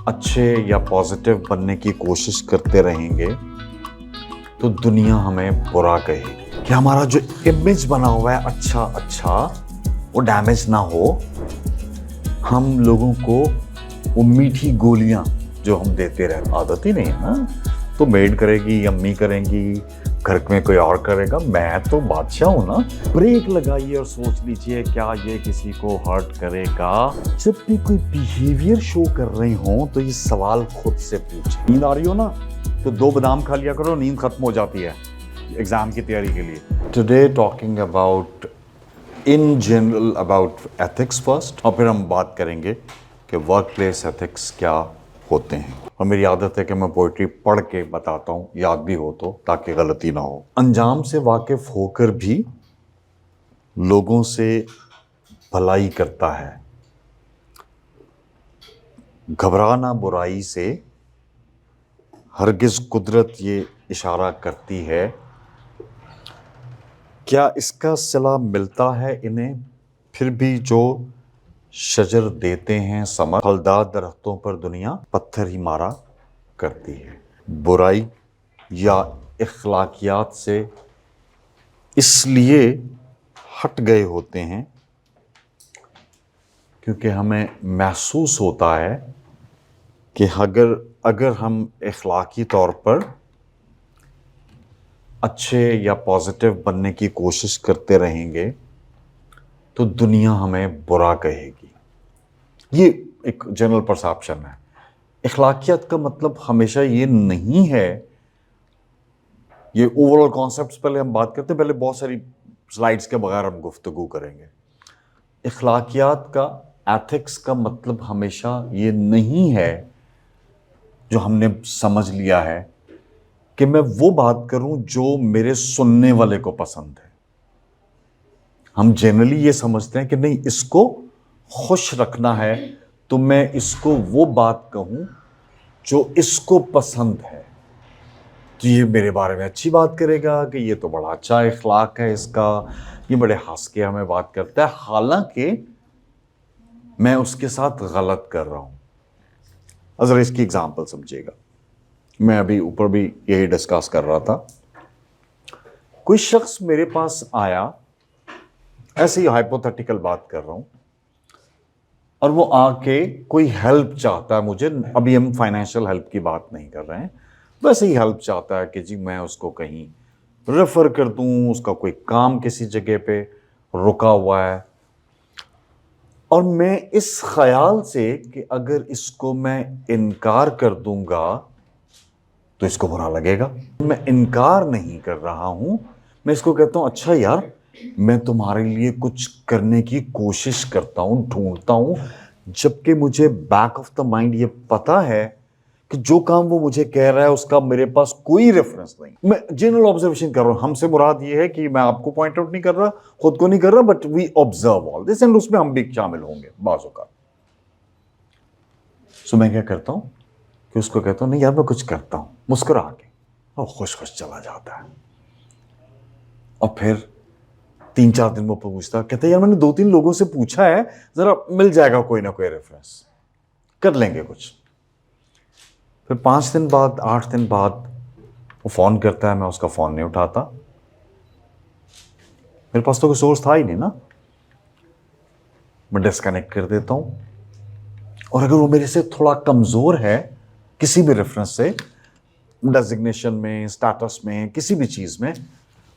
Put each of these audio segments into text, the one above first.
अच्छे या पॉजिटिव बनने की कोशिश करते रहेंगे तो दुनिया हमें बुरा कहेगी कि हमारा जो इमेज बना हुआ है अच्छा अच्छा वो डैमेज ना हो। हम लोगों को वो मीठी गोलियां जो हम देते रहते आदत ही नहीं है ना। तो मेड करेगी, अम्मी करेंगी, घर में कोई और करेगा, मैं तो बादशाह हूं ना। ब्रेक लगाइए और सोच लीजिए क्या ये किसी को हर्ट करेगा। जब भी कोई बिहेवियर शो कर रहे हो तो ये सवाल खुद से पूछे। नींद आ रही हो ना तो 2 बादाम खा लिया करो, नींद खत्म हो जाती है एग्जाम की तैयारी के लिए। Today talking about in general about ethics first, और फिर हम बात करेंगे कि वर्क प्लेस एथिक्स क्या होते हैं। और मेरी आदत है कि मैं पोइट्री पढ़ के बताता हूँ, याद भी हो तो, ताकि गलती ना हो। अंजाम से वाकिफ होकर भी लोगों से भलाई करता है, घबराना बुराई से, हरगिज कुदरत ये इशारा करती है। क्या इसका सिला मिलता है इन्हें, फिर भी जो शजर देते हैं समर, फलदार दरख्तों पर दुनिया पत्थर ही मारा करती है। बुराई या इखलाकियात से इसलिए हट गए होते हैं क्योंकि हमें महसूस होता है कि अगर हम इखलाकी तौर पर अच्छे या पॉजिटिव बनने की कोशिश करते रहेंगे तो दुनिया हमें बुरा कहेगी। ये एक जनरल परसेप्शन है। इखलाकियत का मतलब हमेशा ये नहीं है, ये ओवरऑल कॉन्सेप्ट्स पहले हम बात करते हैं, पहले बहुत सारी स्लाइड्स के बगैर हम गुफ्तगू करेंगे। इखलाकियात का, एथिक्स का मतलब हमेशा ये नहीं है जो हमने समझ लिया है कि मैं वो बात करूं जो मेरे सुनने वाले को पसंद है। हम जनरली ये समझते हैं कि नहीं, इसको खुश रखना है तो मैं इसको वो बात कहूं जो इसको पसंद है, तो ये मेरे बारे में अच्छी बात करेगा कि ये तो बड़ा अच्छा इखलाक है इसका, ये बड़े हंस के हमें बात करता है, हालांकि मैं उसके साथ गलत कर रहा हूं। जरा इसकी एग्जांपल समझिएगा। मैं अभी ऊपर भी यही डिस्कस कर रहा था। कोई शख्स मेरे पास आया, ऐसे ही हाइपोथेटिकल बात कर रहा हूं, और वो आके कोई हेल्प चाहता है मुझे। अभी हम फाइनेंशियल हेल्प की बात नहीं कर रहे हैं, वैसे ही हेल्प चाहता है कि जी मैं उसको कहीं रेफर कर दूं, उसका कोई काम किसी जगह पे रुका हुआ है, और मैं इस ख्याल से कि अगर इसको मैं इनकार कर दूंगा तो इसको बुरा लगेगा। मैं इनकार नहीं कर रहा हूं, मैं इसको कहता हूं अच्छा यार, मैं तुम्हारे लिए कुछ करने की कोशिश करता हूं, ढूंढता हूं, जबकि मुझे बैक ऑफ द माइंड ये पता है कि जो काम वो मुझे कह रहा है उसका मेरे पास कोई रेफरेंस नहीं। मैं जनरल ऑब्जर्वेशन कर रहा हूं। हमसे मुराद ये है कि मैं आपको पॉइंट आउट नहीं कर रहा, खुद को नहीं कर रहा, but we observe all this, and उसमें हम भी शामिल होंगे बाजों का। सो मैं क्या करता हूं कि उसको कहता हूं नहीं यार मैं कुछ करता हूं, मुस्कुरा के, और खुश खुश चला जाता है। और फिर 3-4 दिन वो पूछता, कहते यार मैंने 2-3 लोगों से पूछा है, जरा मिल जाएगा कोई ना कोई रेफरेंस, कर लेंगे कुछ। फिर 5 दिन बाद, 8 दिन बाद वो फोन करता है, मैं उसका फोन नहीं उठाता। मेरे पास तो कोई सोर्स था ही नहीं ना, मैं डिस्कनेक्ट कर देता हूं। और अगर वो मेरे से थोड़ा कमजोर है किसी भी रेफरेंस से, डेजिग्नेशन में, स्टेटस में, किसी भी चीज में,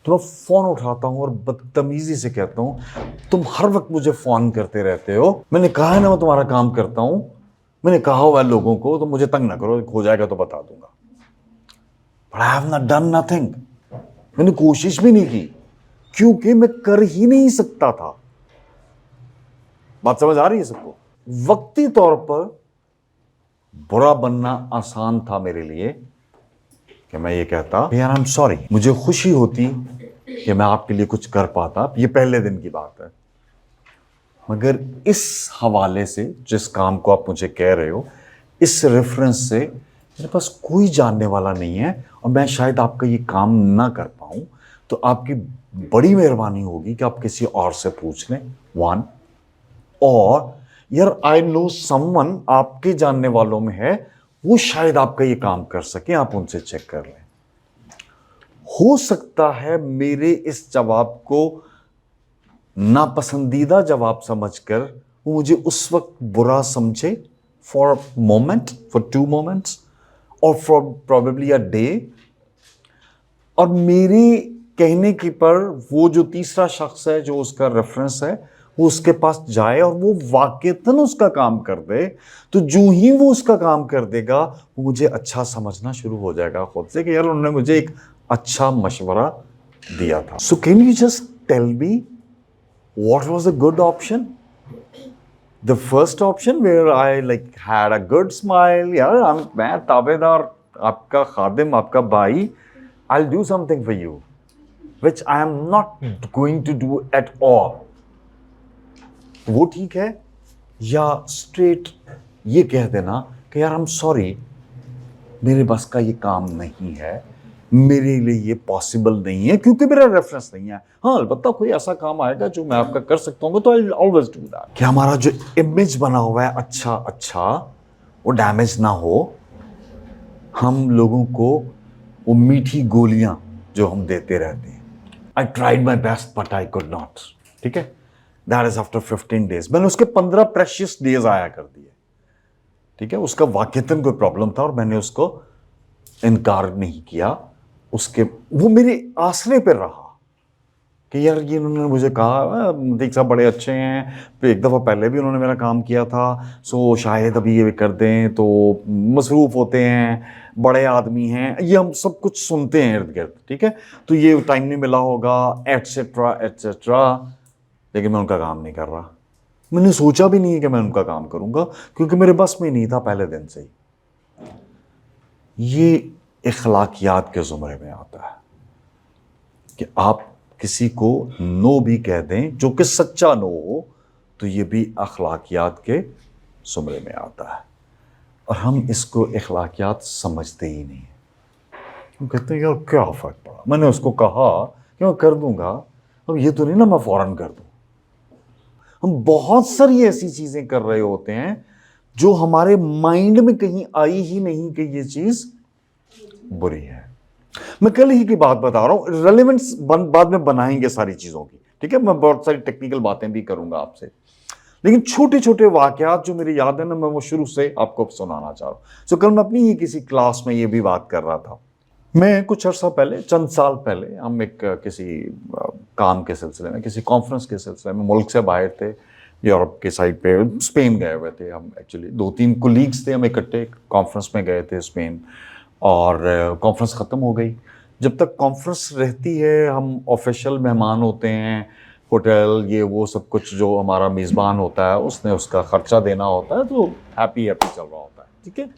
तो मैं फोन उठाता हूं और बदतमीजी से कहता हूं तुम हर वक्त मुझे फोन करते रहते हो, मैंने कहा है ना मैं तुम्हारा काम करता हूं, मैंने कहा हुआ है लोगों को तो मुझे तंग ना करो, हो जाएगा तो बता दूंगा। But I have not done nothing, मैंने कोशिश भी नहीं की क्योंकि मैं कर ही नहीं सकता था। बात समझ आ रही है सबको? वक्ती तौर पर बुरा बनना आसान था मेरे लिए कि मैं ये कहता यार आई एम सॉरी, मुझे खुशी होती कि मैं आपके लिए कुछ कर पाता। ये पहले दिन की बात है। मगर इस हवाले से, जिस काम को आप मुझे कह रहे हो, इस रेफरेंस से मेरे पास कोई जानने वाला नहीं है और मैं शायद आपका ये काम ना कर पाऊं, तो आपकी बड़ी मेहरबानी होगी कि आप किसी और से पूछ लें। 1, और यार आई नो समवन आपके जानने वालों में है, वो शायद आपका ये काम कर सके, आप उनसे चेक कर लें। हो सकता है मेरे इस जवाब को नापसंदीदा जवाब समझकर वो मुझे उस वक्त बुरा समझे, फॉर मोमेंट, फॉर 2 मोमेंट्स, और फॉर प्रोबेबली अ डे, और मेरे कहने की पर वो जो तीसरा शख्स है जो उसका रेफरेंस है वो उसके पास जाए और वो वाकईतन उसका काम कर दे, तो जो ही वो उसका काम कर देगा वो मुझे अच्छा समझना शुरू हो जाएगा खुद से कि यार उन्होंने मुझे एक अच्छा मशवरा दिया था। So can you just tell me what was a good option? The first option where I like had a good smile, यार मैं ताबेदार, आपका खादिम, आपका भाई, I'll do something for you which I am not going to do at all. वो ठीक है? या straight ये कह देना कि यार I'm sorry, मेरे बस का ये काम नहीं है, मेरे लिए ये पॉसिबल नहीं है क्योंकि मेरा रेफरेंस नहीं है। हाँ, अलबत्ता कोई ऐसा काम आएगा जो मैं आपका कर सकता हूँ तो आई ऑलवेज डू दैट। कि हमारा जो इमेज बना हुआ है अच्छा अच्छा वो डैमेज ना हो, हम लोगों को वो मीठी गोलियां जो हम देते रहते हैं, I tried my best but I could not, ठीक है, दैट इज आफ्टर 15 डेज। मैंने उसके 15 प्रेशियस डेज आया कर दिए, ठीक है, उसका वाकईतन कोई प्रॉब्लम था और मैंने उसको इनकार नहीं किया, उसके वो मेरे आसरे पर रहा कि यार ये उन्होंने मुझे कहा दीक साहब बड़े अच्छे हैं, फिर एक दफ़ा पहले भी उन्होंने मेरा काम किया था, सो शायद अभी ये कर दें, तो मसरूफ़ होते हैं, बड़े आदमी हैं, ये हम सब कुछ सुनते हैं इर्द गिर्द, ठीक है, तो ये टाइम नहीं मिला होगा एटसेट्रा एटसेट्रा, लेकिन मैं उनका काम नहीं कर रहा। मैंने सोचा भी नहीं है कि मैं उनका काम करूँगा क्योंकि मेरे बस में नहीं था पहले दिन से ही। ये इखलाकियात के ज़ुमरे में आता है कि आप किसी को नो भी कह दें जो कि सच्चा नो हो, तो ये भी अखलाकियात के ज़ुमरे में आता है और हम इसको इखलाकियात समझते ही नहीं। हम कहते हैं यार क्या फ़र्क पड़ा, मैंने उसको कहा कि मैं कर दूंगा, अब ये तो नहीं ना मैं फ़ौरन कर दूं। हम बहुत सारी ऐसी चीज़ें कर रहे होते हैं जो हमारे माइंड में कहीं आई ही नहीं कि ये चीज़ बुरी है। मैं कल ही की बात बता रहा हूं, रेलेवेंस बाद में बनाएंगे सारी चीजों की, ठीक है, मैं बहुत सारी टेक्निकल बातें भी करूंगा आपसे, लेकिन छोटे छोटे वाकयात जो मेरी याद है ना, मैं वो शुरू से आपको सुनाना चाह रहा हूं। सो कल मैं अपनी ही किसी क्लास में ये भी बात कर रहा था। मैं कुछ अर्सा पहले, चंद साल पहले, हम एक किसी काम के सिलसिले में, किसी कॉन्फ्रेंस के सिलसिले में मुल्क से बाहर थे, यूरोप के साइड पे, स्पेन गए हुए थे हम। एक्चुअली 2-3 कोलीग्स थे, हम इकट्ठे कॉन्फ्रेंस में गए थे स्पेन, और कॉन्फ्रेंस ख़त्म हो गई। जब तक कॉन्फ्रेंस रहती है हम ऑफिशियल मेहमान होते हैं, होटल ये वो सब कुछ, जो हमारा मेज़बान होता है उसने उसका ख़र्चा देना होता है, तो हैप्पी हैप्पी चल रहा होता है, ठीक है।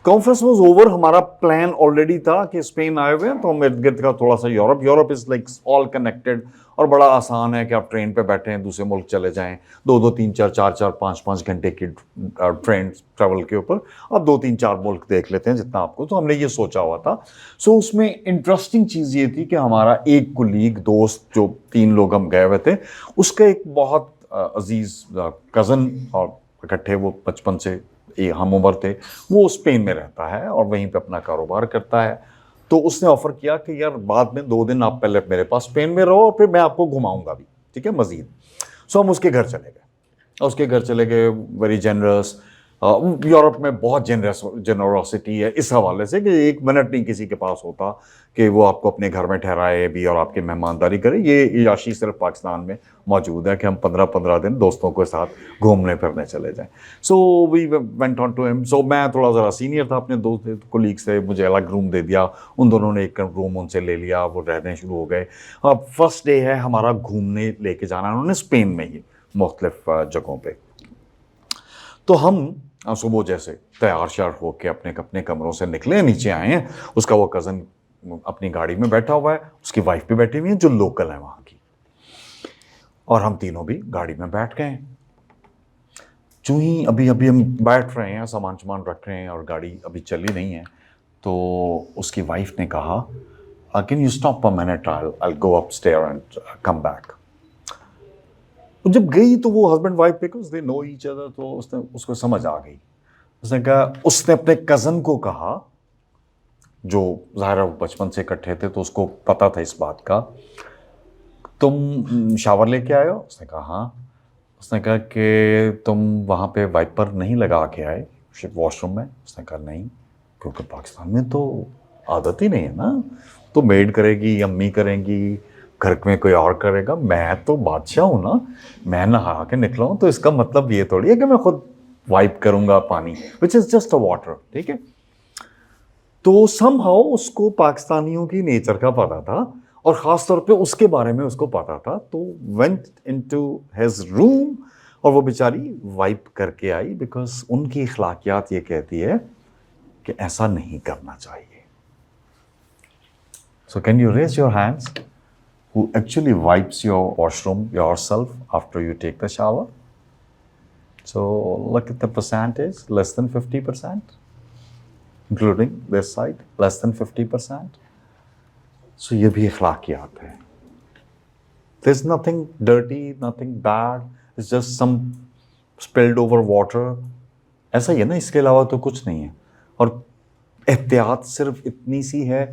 कॉन्फ्रेंस वाज ओवर, हमारा प्लान ऑलरेडी था कि स्पेन आए हुए हैं तो हम इर्द गिर्द का थोड़ा सा Europe is like all connected, और बड़ा आसान है कि आप ट्रेन पे बैठे हैं दूसरे मुल्क चले जाएं, 2-2, 3-4, 4-4, 5-5 घंटे की ट्रेन ट्रैवल के ऊपर आप 2-3-4 मुल्क देख लेते हैं जितना आपको, तो हमने ये सोचा हुआ था। सो उसमें इंटरेस्टिंग चीज़ ये थी कि हमारा एक कुलीग दोस्त, जो 3 लोग हम गए हुए थे, उसका एक बहुत अजीज़ कज़न, और इकट्ठे वो बचपन से हम उम्र थे, वो स्पेन में रहता है और वहीं पे अपना कारोबार करता है। तो उसने ऑफ़र किया कि यार बाद में 2 दिन आप पहले मेरे पास स्पेन में रहो और फिर मैं आपको घुमाऊंगा भी, ठीक है, मज़ीद। सो हम उसके घर चले गए, वेरी जेनरस। यूरोप में बहुत जेनरोसिटी है इस हवाले से कि 1 मिनट नहीं किसी के पास होता कि वो आपको अपने घर में ठहराए भी और आपकी मेहमानदारी करे। ये याशी सिर्फ पाकिस्तान में मौजूद है कि हम 15-15 दिन दोस्तों के साथ घूमने फिरने चले जाएं। So we went on to him. So मैं थोड़ा ज़रा सीनियर था अपने दोस्त कोलीग से, मुझे अलग रूम दे दिया, उन दोनों ने एक रूम उनसे ले लिया, वो रहने शुरू हो गए। अब फर्स्ट डे है हमारा, घूमने लेके जाना उन्होंने स्पेन में ही मुख्तलिफ जगहों पर। तो हम सुबह जैसे तैयार श्यार होकर अपने कमरों से निकले, नीचे आए हैं, उसका वो कज़न अपनी गाड़ी में बैठा हुआ है, उसकी वाइफ भी बैठी हुई है जो लोकल है वहाँ की, और हम तीनों भी गाड़ी में बैठ गए। जो ही अभी हम बैठ रहे हैं, सामान रख रहे हैं और गाड़ी अभी चली नहीं है, तो उसकी वाइफ ने कहा, can you stop a minute, I go upstair and come back. तो जब गई तो वो husband wife because they know each other, तो उसने उसको समझ आ गई। उसने कहा, उसने अपने कज़न को कहा, जो ज़ाहिर है बचपन से इकट्ठे थे तो उसको पता था इस बात का, तुम शावर लेके आए हो? उसने कहा हाँ। उसने कहा कि तुम वहाँ पे वाइपर नहीं लगा के आए वॉशरूम में? उसने कहा नहीं, क्योंकि पाकिस्तान में तो आदत ही नहीं है ना, तो मेड करेगी, अम्मी करेंगी, घर में कोई और करेगा, मैं तो बादशाह हूँ ना, मैं नहा के निकला हूँ तो इसका मतलब ये थोड़ी है कि मैं खुद वाइप करूँगा पानी, which is just a water, ठीक है। तो समहाउ उसको पाकिस्तानियों की नेचर का पता था और ख़ास तौर पे उसके बारे में उसको पता था, तो वेंट इनटू हिज रूम और वो बेचारी वाइप करके आई, बिकॉज उनकी अखलाकियात ये कहती है कि ऐसा नहीं करना चाहिए। So can you raise your hands who actually wipes your washroom yourself after you take the shower? So look at the percentage, less than 50%, including this side, less than 50%. So ये भी अखलाकियात है। There's nothing dirty, nothing bad, it's just some spilled over water. ऐसा ही है ना, इसके अलावा तो कुछ नहीं है। और एहतियात सिर्फ इतनी सी है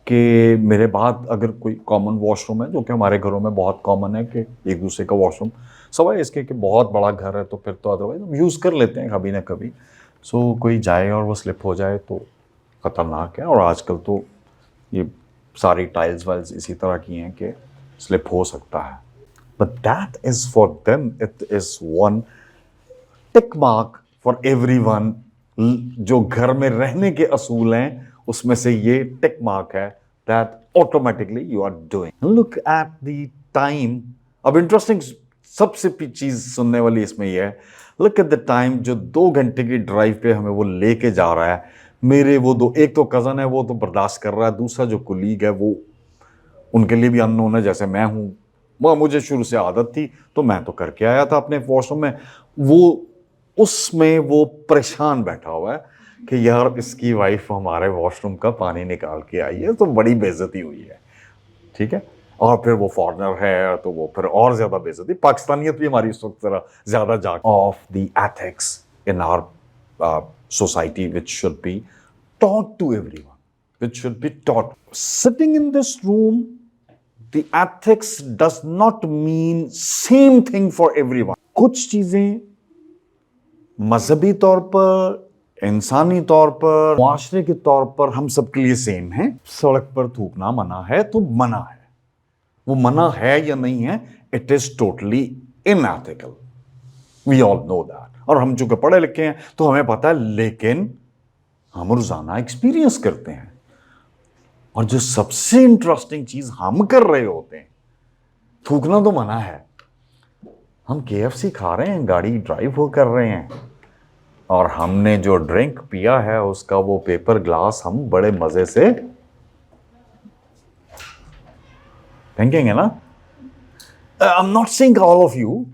कि मेरे बाद अगर कोई कॉमन वॉशरूम है, जो कि हमारे घरों में बहुत कॉमन है कि एक दूसरे का वॉशरूम, सवाए इसके कि बहुत बड़ा घर है तो फिर तो अदरवाइज हम यूज़ कर लेते हैं कभी ना कभी। सो कोई जाए और वो स्लिप हो जाए तो ख़तरनाक है, और आजकल तो ये सारी टाइल्स वाइल्स इसी तरह की हैं कि स्लिप हो सकता है। But that is for them, it is one tick mark for everyone. जो घर में रहने के असूल हैं उसमें से ये टिक मार्क है, that automatically you are doing. Look at the time. अब इंटरेस्टिंग सबसे चीज सुनने वाली इसमें ये है, लुक एट द टाइम। जो 2 घंटे की ड्राइव पे हमें वो लेके जा रहा है, मेरे वो दो, एक तो कज़न है वो तो बर्दाश्त कर रहा है, दूसरा जो कुलीग है वो उनके लिए भी अननोन है, जैसे मैं हूँ, वह मुझे शुरू से आदत थी तो मैं तो करके आया था अपने वॉशरूम में, वो उसमें वो परेशान बैठा हुआ है कि यार इसकी वाइफ हमारे वॉशरूम का पानी निकाल के आई है तो बड़ी बेइज्जती हुई है, ठीक है। और फिर वो फॉरेनर है तो वो फिर और ज्यादा बेइज्जती। पाकिस्तानियत भी हमारी इस वक्त जरा ज्यादा जाग of the ethics in our society which should be taught to everyone, which should be taught. Sitting in this room, the ethics does not mean same thing for everyone. कुछ चीजें मजहबी तौर पर, इंसानी तौर पर, मुआशरे के तौर पर हम सबके लिए सेम है। सड़क पर थूकना मना है तो मना है, वो मना है या नहीं है, it is totally unethical, we all know that. और हम चूंकि पढ़े लिखे हैं तो हमें पता है, लेकिन हम रोजाना एक्सपीरियंस करते हैं। और जो सबसे इंटरेस्टिंग चीज हम कर रहे होते हैं, थूकना तो मना है, हम KFC खा रहे हैं, गाड़ी ड्राइव हो कर रहे हैं, और हमने जो ड्रिंक पिया है उसका वो पेपर ग्लास हम बड़े मजे से फेंकेंगे ना। I am not saying all of you,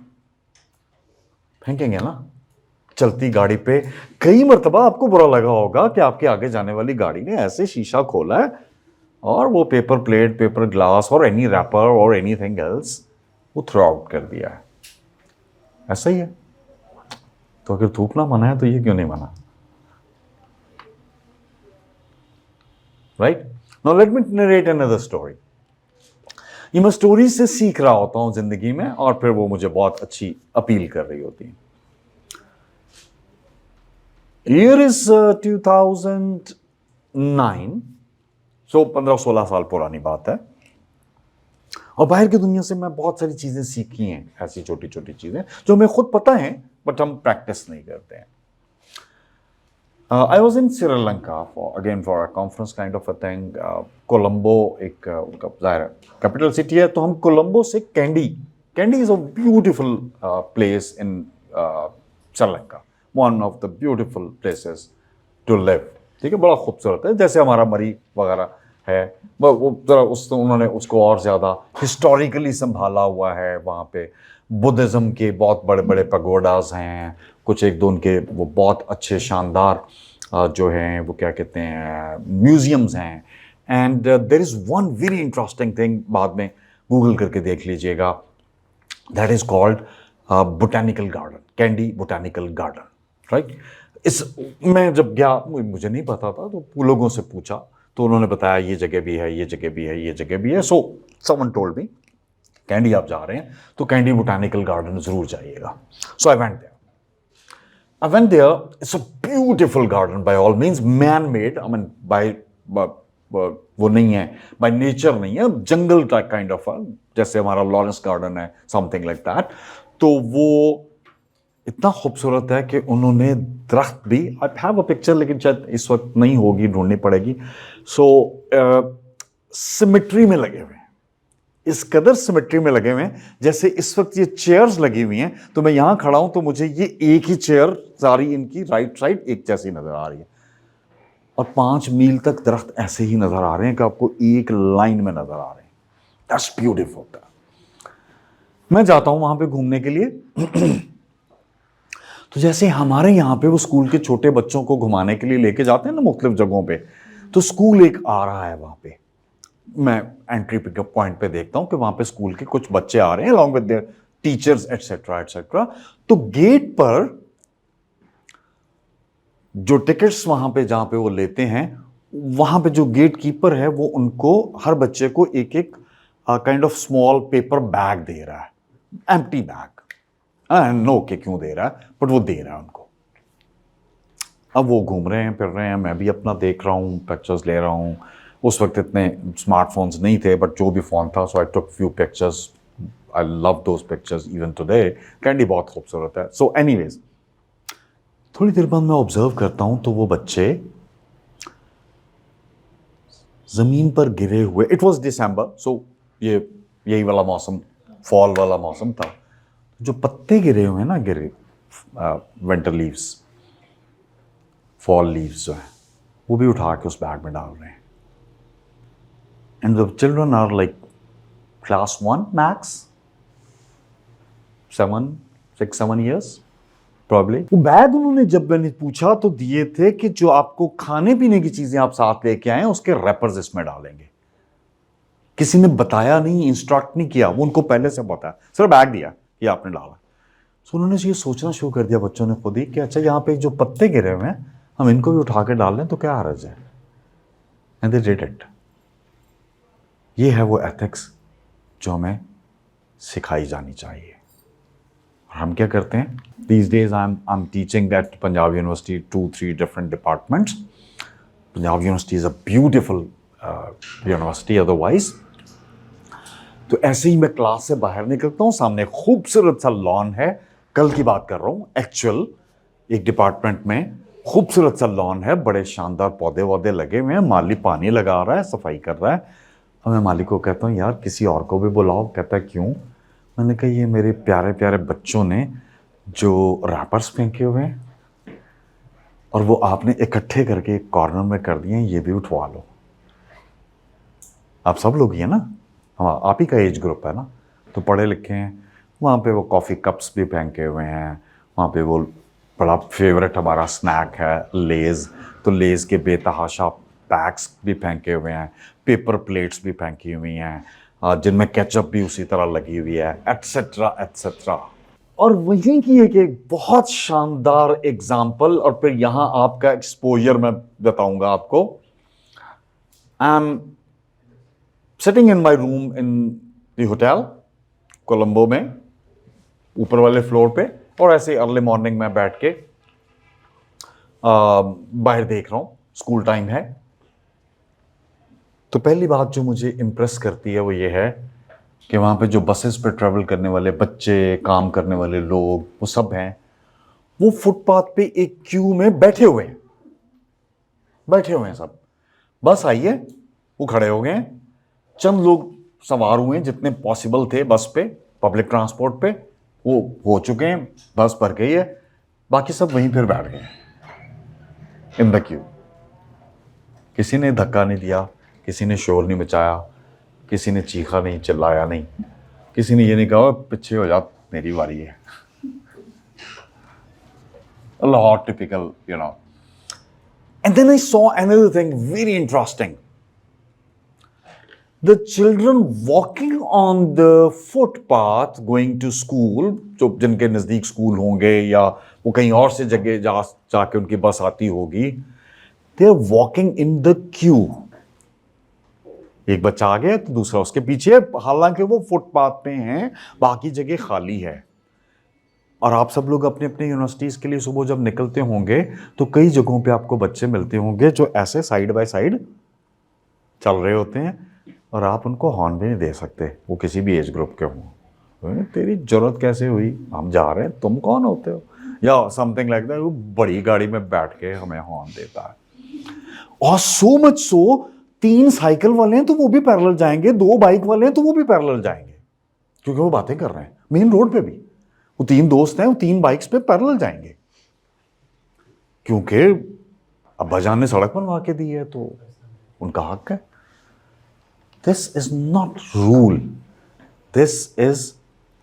फेंकेंगे ना। चलती गाड़ी पे कई मरतबा आपको बुरा लगा होगा कि आपके आगे जाने वाली गाड़ी ने ऐसे शीशा खोला है और वो पेपर प्लेट, पेपर ग्लास और एनी रैपर और एनीथिंग एल्स वो थ्रो आउट कर दिया है। ऐसा ही है। तो अगर थूकना मना है तो ये क्यों नहीं मना? Right now let me narrate another story. ये मैं स्टोरी से सीख रहा होता हूं जिंदगी में, और फिर वो मुझे बहुत अच्छी अपील कर रही होती है। ईयर इज 2009, सो 15-16 साल पुरानी बात है। और बाहर की दुनिया से मैं बहुत सारी चीजें सीखी हैं, ऐसी छोटी छोटी चीजें जो हमें खुद पता हैं बट हम प्रैक्टिस नहीं करते हैं। I was in Sri Lanka for a conference kind of a thing. Colombo एक उनका जाहिर कैपिटल सिटी है, तो हम कोलंबो से Kandy is a beautiful place in Sri Lanka, one of the beautiful places to live, ठीक है, बड़ा खूबसूरत है, जैसे हमारा मरी वगैरह है, वो जरा उन्होंने उसको और ज़्यादा हिस्टोरिकली संभाला हुआ है। वहाँ पे बुद्धिज़्म के बहुत बड़े बड़े पगोडाज हैं, कुछ एक दो उनके वो बहुत अच्छे शानदार जो हैं वो क्या कहते हैं म्यूज़ियम्स हैं। And there is one very interesting thing, बाद में गूगल करके देख लीजिएगा। That is called botanical garden, Kandy botanical garden, right. इस मैं जब गया, मुझे नहीं पता था, तो लोगों से पूछा तो उन्होंने बताया ये जगह भी है, ये जगह भी है, ये जगह भी है। सो समवन टोल्ड मी, कैंडी आप जा रहे हैं तो कैंडी बोटेनिकल गार्डन जरूर जाइएगा। So I went there. I went there. It's a beautiful garden by all means, man-made. I mean, वो नहीं है, by nature नहीं है, जंगल टाइप काइंड ऑफ, जैसे हमारा लॉरेंस गार्डन है, समथिंग लाइक दैट। तो वो इतना खूबसूरत है कि उन्होंने दरख्त भी, आई हैव अ पिक्चर लेकिन शायद इस वक्त नहीं होगी, ढूंढनी पड़ेगी। सो सिमेट्री में लगे हुए हैं, इस कदर सिमेट्री में लगे हुए हैं। जैसे इस वक्त ये चेयर्स लगी हुई हैं, तो मैं यहां खड़ा हूं तो मुझे ये एक ही चेयर सारी इनकी राइट साइड एक जैसी नजर आ रही है, और 5 मील तक दरख्त ऐसे ही नजर आ रहे हैं कि आपको एक लाइन में नजर आ रहे हैं। That's beautiful. मैं जाता हूं वहां पे घूमने के लिए तो जैसे हमारे यहां पे वो स्कूल के छोटे बच्चों को घुमाने के लिए लेके जाते हैं ना मुख्तलिफ जगहों पे, तो स्कूल एक आ रहा है वहां पे। मैं एंट्री पिकअप पॉइंट पे देखता हूं कि वहां पे स्कूल के कुछ बच्चे आ रहे हैं along with their teachers etcetera etcetera. तो गेट पर जो टिकट्स वहां पे जहां पे वो लेते हैं, वहां पे जो गेट कीपर है वो उनको, हर बच्चे को एक एक kind of small paper bag दे रहा है, एम्प्टी बैग। नो के क्यों दे रहा है, बट वो दे रहा है उनको। अब वो घूम रहे हैं, फिर रहे हैं, मैं भी अपना देख रहा हूँ, पिक्चर्स ले रहा हूँ। उस वक्त इतने स्मार्टफोन्स नहीं थे, बट जो भी फ़ोन था, so I took few pictures. I love those pictures even today. Kandy बहुत खूबसूरत है। सो एनीवेज, थोड़ी देर बाद मैं ऑब्जर्व करता हूँ तो वो बच्चे ज़मीन पर गिरे हुए, इट वॉज दिसंबर, सो ये यही वाला मौसम, फॉल वाला मौसम था। जो पत्ते गिरे हुए हैं ना, गिरे विंटर लीव्स, फॉल लीव्स जो है, वो भी उठा के उस बैग में डाल रहे हैं। And the children are like class 1 max, 6-7 years probably. वो बैग उन्होंने, जब मैंने पूछा तो दिए थे कि जो आपको खाने पीने की चीजें आप साथ लेके आए उसके रैपर्स इसमें डालेंगे। किसी ने बताया नहीं, इंस्ट्रक्ट नहीं किया, वो उनको पहले से पता है, सिर्फ बैग दिया कि आपने डाला। तो उन्होंने ये सोचना शुरू कर दिया बच्चों ने खुद ही कि अच्छा यहाँ पे जो पत्ते गिरे हुए हैं हम इनको भी उठा के डाल लें तो क्या हर्ज है। And they did it. ये है वो एथिक्स जो हमें सिखाई जानी चाहिए। हम क्या करते हैं, these days I'm teaching at Punjab University 2-3 different departments. Punjab University is a beautiful university otherwise. तो ऐसे ही मैं क्लास से बाहर निकलता हूँ, सामने खूबसूरत सा लॉन है, कल की बात कर रहा हूँ एक्चुअल, एक डिपार्टमेंट में खूबसूरत सा लॉन है, बड़े शानदार पौधे वौधे लगे हुए हैं, माली पानी लगा रहा है, सफाई कर रहा है। और मैं माली को कहता हूँ यार किसी और को भी बुलाओ। कहता है क्यों? मैंने कहा ये मेरे प्यारे प्यारे बच्चों ने जो रैपर्स फेंके हुए हैं और वो आपने इकट्ठे करके एक कॉर्नर में कर दिए हैं, ये भी उठवा लो। आप सब लोग ही हैं ना, हाँ आप ही का एज ग्रुप है ना, तो पढ़े लिखे हैं। वहाँ पे वो कॉफ़ी कप्स भी फेंके हुए हैं, वहाँ पे वो बड़ा फेवरेट हमारा स्नैक है लेज़, तो लेज़ के बेतहाशा पैक्स भी फेंके हुए हैं, पेपर प्लेट्स भी फेंकी हुई हैं जिनमें केचप भी उसी तरह लगी हुई है, एट्सेट्रा एट्सेट्रा। और वहीं की एक बहुत शानदार एग्जाम्पल, और फिर यहाँ आपका एक्सपोजर मैं बताऊंगा आपको। I am sitting in my room in the hotel Colombo में, ऊपर वाले फ्लोर पे, और ऐसे अर्ली मॉर्निंग में बैठ के बाहर देख रहा हूँ, स्कूल टाइम है। तो पहली बात जो मुझे इम्प्रेस करती है वो ये है कि वहाँ पे जो बसेस पे ट्रैवल करने वाले बच्चे, काम करने वाले लोग, वो सब हैं, वो फुटपाथ पे एक क्यू में बैठे हुए हैं सब। बस आई है, वो खड़े हो गए हैं, चंद लोग सवार हुए हैं जितने पॉसिबल थे बस पे, पब्लिक ट्रांसपोर्ट पे, वो हो चुके हैं, बस भर गई है, बाकी सब वहीं फिर बैठ गए इन द क्यू। किसी ने धक्का नहीं दिया, किसी ने शोर नहीं मचाया, किसी ने चीखा नहीं, चिल्लाया नहीं, किसी ने ये नहीं कहा पीछे हो जा मेरी बारी है। Lahore typical, you know. And then I saw another thing very interesting. the children walking on the footpath going to school, जो जिनके नजदीक स्कूल होंगे या वो कहीं और से जगह जाके उनकी बस आती होगी, they are walking in the queue. एक बच्चा आगे है तो दूसरा उसके पीछे, हालांकि वो फुटपाथ पे हैं, बाकी जगह खाली है। और आप सब लोग अपने अपने यूनिवर्सिटीज के लिए सुबह जब निकलते होंगे तो कई जगहों पे आपको बच्चे मिलते होंगे जो ऐसे साइड बाय साइड चल रहे होते हैं और आप उनको हॉर्न भी नहीं दे सकते, वो किसी भी एज ग्रुप के हों। तेरी जरूरत कैसे हुई, हम जा रहे हैं, तुम कौन होते हो, या समथिंग लाइक दैट। वो बड़ी गाड़ी में बैठ के हमें हॉर्न देता है। और सो मच सो 3 साइकिल वाले हैं तो वो भी पैरेलल जाएंगे, 2 बाइक वाले हैं तो वो भी पैरेलल जाएंगे, क्योंकि वो बातें कर रहे हैं मेन रोड पे भी। वो 3 दोस्त हैं, वो 3 बाइक्स पे पैरेलल जाएंगे, क्योंकि अब्बाजान ने सड़क बनवा के दी है तो उनका हक है। This is not rule. This is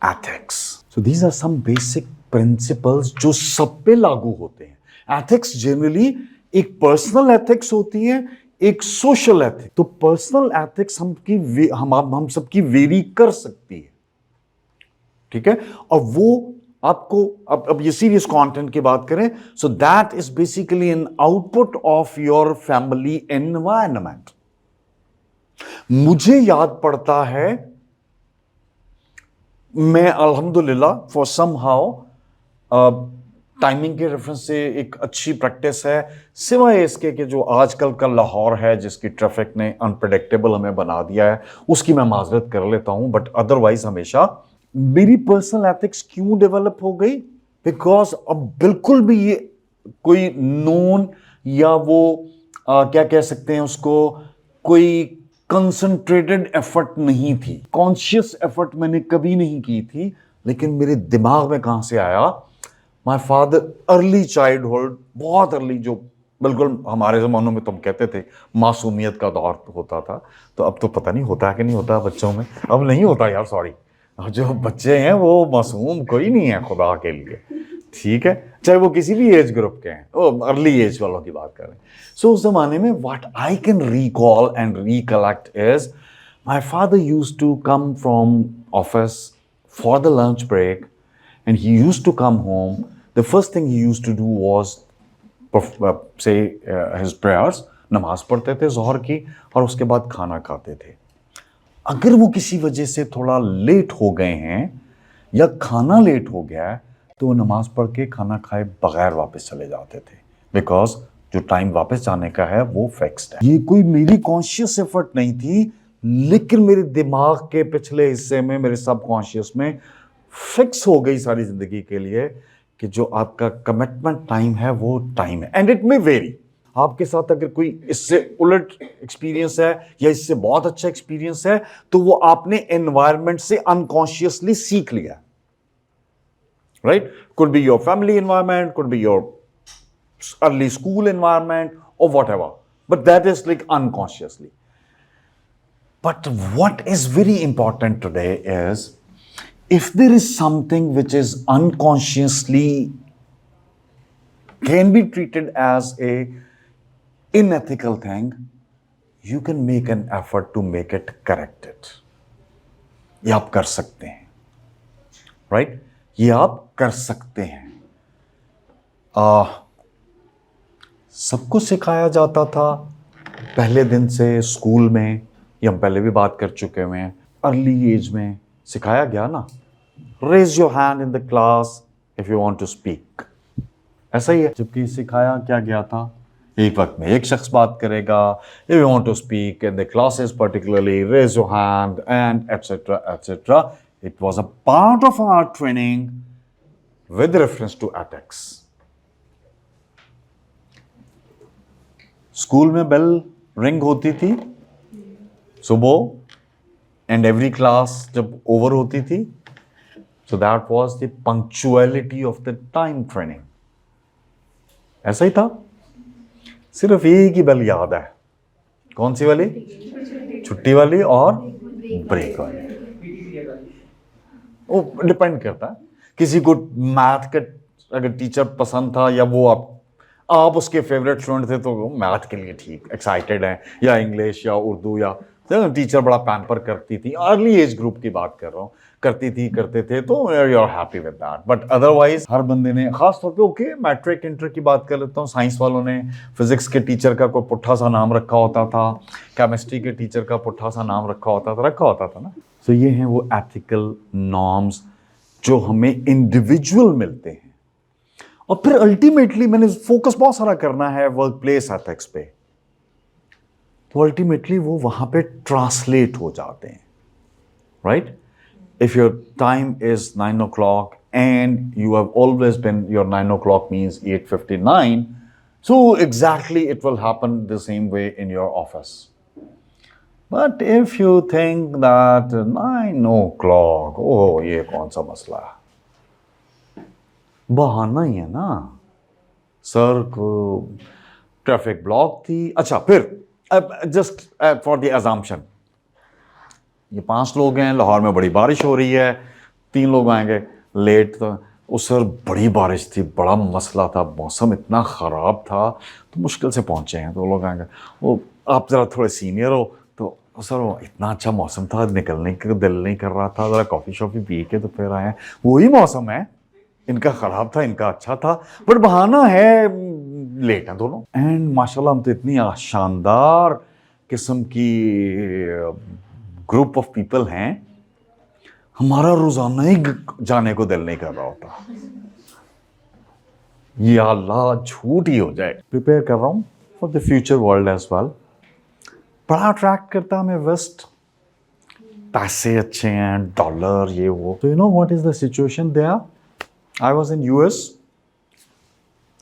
ethics. So these are some basic principles जो सब पे लागू होते हैं। Ethics generally एक पर्सनल एथिक्स होती है, एक सोशल एथिक्स। तो पर्सनल एथिक्स हम सबकी वेरी कर सकती है, ठीक है। और वो आपको अब ये सीरियस कंटेंट की बात करें, so that is basically an output of your family environment. मुझे याद पड़ता है, मैं अल्हम्दुलिल्लाह फॉर सम हाउ टाइमिंग के रेफरेंस से एक अच्छी प्रैक्टिस है, सिवाय इसके कि जो आजकल का लाहौर है जिसकी ट्रैफिक ने अनप्रेडिक्टेबल हमें बना दिया है, उसकी मैं माजरत कर लेता हूं, बट अदरवाइज हमेशा मेरी पर्सनल एथिक्स क्यों डेवलप हो गई, बिकॉज अब बिल्कुल भी ये कोई नोन या वो क्या कह सकते हैं उसको, कोई कंसंट्रेटेड एफर्ट नहीं थी, कॉन्शियस एफर्ट मैंने कभी नहीं की थी, लेकिन मेरे दिमाग में कहां से आया, माय फादर अर्ली चाइल्डहुड, बहुत अर्ली, जो बिल्कुल हमारे ज़मानों में तुम कहते थे मासूमियत का दौर होता था, तो अब तो पता नहीं होता है कि नहीं होता बच्चों में, अब नहीं होता यार, सॉरी। जो बच्चे हैं वो मासूम कोई नहीं है खुदा के लिए, ठीक है, चाहे वो किसी भी एज ग्रुप के हैं, वो अर्ली एज वालों की बात करें। सो उस जमाने में what I can recall and recollect is my father used to come from office for the lunch break and he used to come home. The first thing he used to do was say his prayers, नमाज पढ़ते थे ज़ोहर की, और उसके बाद खाना खाते थे। अगर वो किसी वजह से थोड़ा लेट हो गए हैं या खाना लेट हो गया है तो वो नमाज पढ़ के खाना खाए बगैर वापस चले जाते थे, बिकॉज जो टाइम वापस जाने का है वो फिक्स्ड है। ये कोई मेरी कॉन्शियस एफर्ट नहीं थी, लेकिन मेरे दिमाग के पिछले हिस्से में, मेरे सबकॉन्शियस में फिक्स हो गई सारी जिंदगी के लिए कि जो आपका कमिटमेंट टाइम है वो टाइम है, एंड इट मे वेरी। आपके साथ अगर कोई इससे उलट एक्सपीरियंस है या इससे बहुत अच्छा एक्सपीरियंस है तो वो आपने एनवायरनमेंट से अनकॉन्शियसली सीख लिया, right. Could be your family environment, could be your early school environment और whatever, but that is like unconsciously. But what is very important today is, if there is something which is unconsciously can be treated as a unethical thing, you can make an effort to make it corrected. ये आप कर सकते हैं, right? ये आप कर सकते हैं। सबको सिखाया जाता था पहले दिन से स्कूल में, ये हम पहले भी बात कर चुके हुए हैं, अर्ली एज में सिखाया गया ना, raise your hand in the class if you want to speak, ऐसा ही है। जबकि सिखाया क्या गया था, एक वक्त में एक शख्स बात करेगा, if you want to speak in the classes particularly raise your hand and et cetera et cetera. It was a part of our training with reference to ethics. School में बेल रिंग होती थी सुबह, एंड एवरी क्लास जब over होती थी, so that was the punctuality of the time training. ऐसा ही था, सिर्फ एक ही बेल याद है, कौन सी वाली, छुट्टी वाली और ब्रेक वाली। वो डिपेंड करता है, किसी को मैथ का अगर टीचर पसंद था या वो आप उसके फेवरेट स्टूडेंट थे तो वो मैथ के लिए ठीक एक्साइटेड हैं, या इंग्लिश या उर्दू या तो टीचर बड़ा पैम्पर करती थी, अर्ली एज ग्रुप की बात कर रहा हूँ, करते थे, तो you are happy with that. But otherwise हर बंदे ने, खास तौर पे ओके मैट्रिक इंटर की बात कर लेता हूँ, साइंस वालों ने फिजिक्स के टीचर का कोई पुट्ठा सा नाम रखा होता था, केमिस्ट्री के टीचर का पुट्ठा सा नाम रखा होता था ना। तो ये हैं वो एथिकल नॉर्म्स जो हमें इंडिविजुअल मिलते हैं। और फिर अल्टीमेटली मैंने फोकस बहुत सारा करना है वर्क प्लेस एथिक्स पे, तो अल्टीमेटली वो वहां पे ट्रांसलेट हो जाते हैं, right? If your time is 9 o'clock and you have always been, your 9 o'clock means 8:59, so exactly it will happen the same way in your office. But if you think that 9 o'clock, oh ये कौन सा मसला है, बहाना ही है ना sir को, traffic block थी। अच्छा फिर जस्ट फॉर द अजम्पशन, ये 5 लोग हैं, लाहौर में बड़ी बारिश हो रही है, 3 लोग आएंगे लेट, तो उस सर बड़ी बारिश थी, बड़ा मसला था, मौसम इतना ख़राब था, तो मुश्किल से पहुंचे हैं, तो वो लोग आएंगे, वो आप ज़रा थोड़े सीनियर हो, तो सर वो इतना अच्छा मौसम था, निकलने का दिल नहीं कर रहा था, ज़रा कॉफ़ी शॉफ़ी पी के तो फिर आए हैं, वही मौसम है, इनका ख़राब था, इनका अच्छा था, बट बहाना है, लेट हैं दोनों। एंड माशाल्लाह हम तो इतनी शानदार किस्म की ग्रुप ऑफ पीपल हैं, हमारा रोजाना ही जाने को दिल नहीं कर रहा होता, या अल्लाह झूठ ही हो जाए। प्रिपेयर कर रहा हूँ for the future world as well. बड़ा अट्रैक्ट करता हमें वेस्ट, पैसे अच्छे हैं, डॉलर, ये वो। तो you know what is the situation there? I was in US,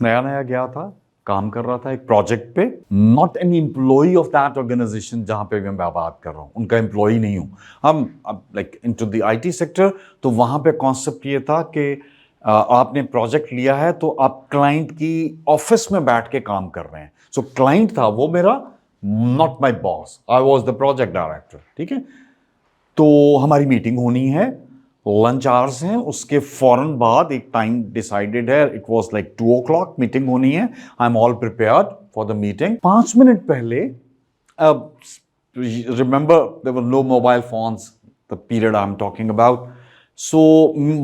नया नया गया था, काम कर रहा था एक प्रोजेक्ट पे, not an employee of that organization जहां पे मैं बात कर रहा हूँ, उनका एम्प्लॉई नहीं हूँ। हम like into the IT sector, तो वहां पे कॉन्सेप्ट ये था कि आपने प्रोजेक्ट लिया है तो आप क्लाइंट की ऑफिस में बैठ के काम कर रहे हैं। सो क्लाइंट था वो मेरा, not my boss, I was the project director, ठीक है। तो हमारी मीटिंग होनी है, लंच आवर्स हैं, उसके फौरन बाद एक टाइम डिसाइडेड है, it was like 2 o'clock meeting होनी है, I am all prepared for the meeting. 5 minute पहले, remember there were no mobile phones the period I am talking about. So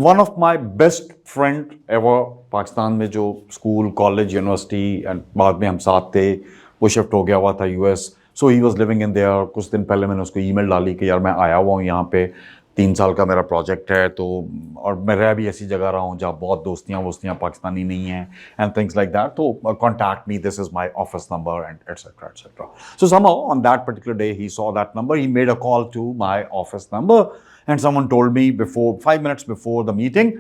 one of my best friend ever, Pakistan में जो school college university and बाद में हम साथ थे, वो shift हो गया हुआ था US, so he was living in their. कुछ दिन पहले मैंने उसको ईमेल डाली कि यार मैं आया हुआ हूँ यहाँ पे, 3 साल का मेरा प्रोजेक्ट है, तो और मैं रह भी ऐसी जगह रहा हूँ जहाँ बहुत दोस्तियाँ पाकिस्तानी नहीं हैं एंड थिंग्स लाइक दैट, तो contact me, this is my office number and et cetera et cetera. So somehow on that particular day he saw that number, he made a call to my office number and someone told me before 5 minutes before the meeting,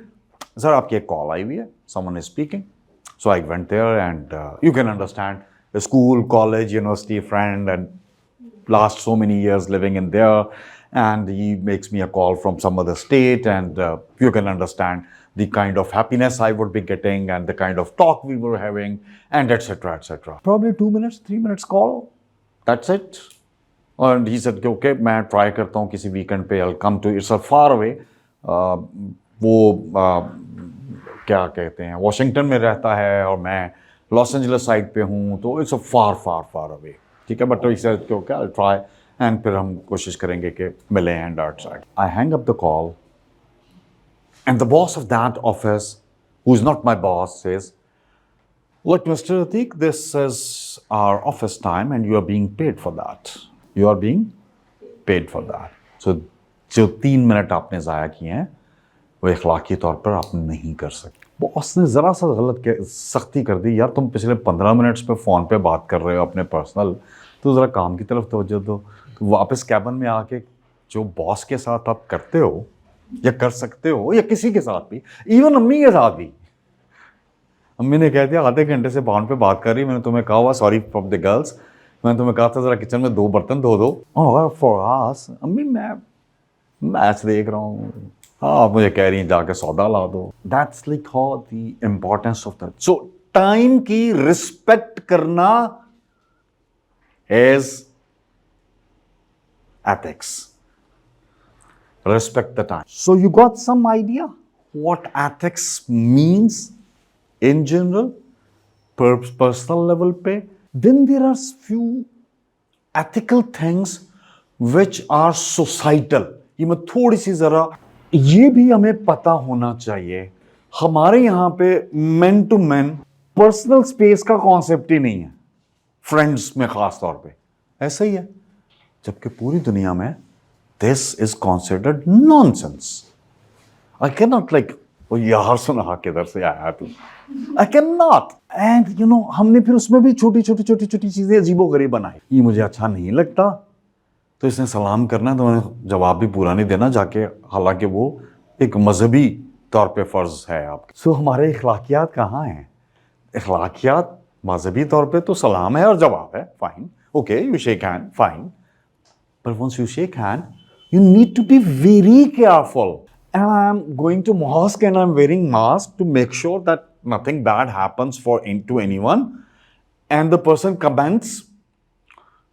sir आपकी एक कॉल आई हुई है, someone is speaking. So I went there and you can understand, school college university friend and last so many years living in there, and he makes me a call from some other state, and you can understand the kind of happiness I would be getting and the kind of talk we were having and etc etc. Probably 2 minutes 3 minutes call, that's it. And he said okay, मैं try करता हूँ किसी weekend पे, I'll come to, it's a far away, वो क्या कहते हैं, Washington में रहता है और मैं लॉस एंजलिस साइड पे हूँ, तो it's a far far far away, ठीक है। But okay I try, and फिर हम कोशिश करेंगे कि मिलें and outside. I hang up the call and the boss of that office, who is not my boss, says, look Mr. Atik, this is our office time and you are being paid for that, you are being paid for that. So जो 3 minute आपने ज़ाया किए हैं वो इखलाकी तौर पर आप नहीं कर सकते। बॉस ने ज़रा सा गलत सख्ती कर दी, यार तुम पिछले 15 मिनट्स पे फ़ोन पे बात कर रहे हो अपने पर्सनल, तो ज़रा काम की तरफ तवज्जो दो। तो वापस कैबिन में आके जो बॉस के साथ आप करते हो या कर सकते हो, या किसी के साथ भी, इवन अम्मी के साथ भी, अम्मी ने कह दिया आधे घंटे से फ़ोन पे बात कर रही, मैंने तुम्हें कहा हुआ सॉरी फ्रॉम द गर्ल्स, मैंने तुम्हें कहा था ज़रा किचन में 2 बर्तन धो दो, और फॉर आस अम्मी मैं मैच देख रहा हूँ, हाँ आप मुझे कह रही हैं जाके सौदा ला दो। That's like how the importance of that. So time की रिस्पेक्ट करना is ethics, respect the time. So you got some idea what ethics means in general, personal level pe. Then there are few ethical things which are societal, ये मैं थोड़ी सी जरा, ये भी हमें पता होना चाहिए। हमारे यहां पे man to man personal space का कॉन्सेप्ट ही नहीं है, फ्रेंड्स में खास तौर पे ऐसा ही है, जबकि पूरी दुनिया में this is considered nonsense. I can not like, ओ यार सुना किधर से आया तू, I can not. And you know, हमने फिर उसमें भी छोटी छोटी छोटी छोटी चीजें अजीबोगरीब बनाई, ये मुझे अच्छा नहीं लगता, तो इसने सलाम करना है तो मैंने जवाब भी पूरा नहीं देना जाके, हालांकि वो एक मजहबी तौर पे फर्ज है आपके। सो हमारे इखलाकियात कहाँ हैं? इखलाकियात मजहबी तौर पे तो सलाम है और जवाब है, fine, okay, you shake hand, fine, but once you shake hand, you need to be very careful. And I'm going to mosque and I'm wearing mask to make sure that nothing bad happens to anyone. And the person comments,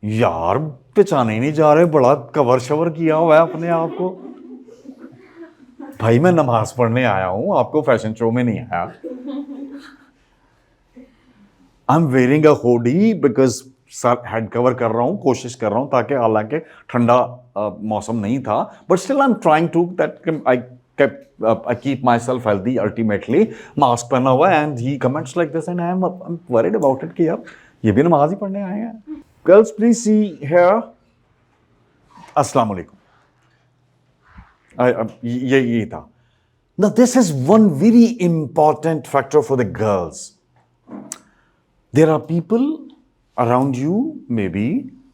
यार पहचाने ही नहीं जा रहे, बड़ा cover shower किया हुआ है अपने आप को। भाई मैं नमाज पढ़ने आया हूं, आपको फैशन शो में नहीं आया। I am wearing a hoodie because sir head cover कर रहा हूँ, कोशिश कर रहा हूँ ताकि, हालांकि ठंडा मौसम नहीं था, but still I am trying to that I keep myself healthy ultimately, mask पहना हुआ है। And he comments like this and I am worried about it कि यार ये भी नमाज ही पढ़ने आए हैं। गर्ल्स प्लीज सी हियर, अस्सलाम वालेकुम, ये था। Now this is one very important factor for the girls. There are people around you, maybe,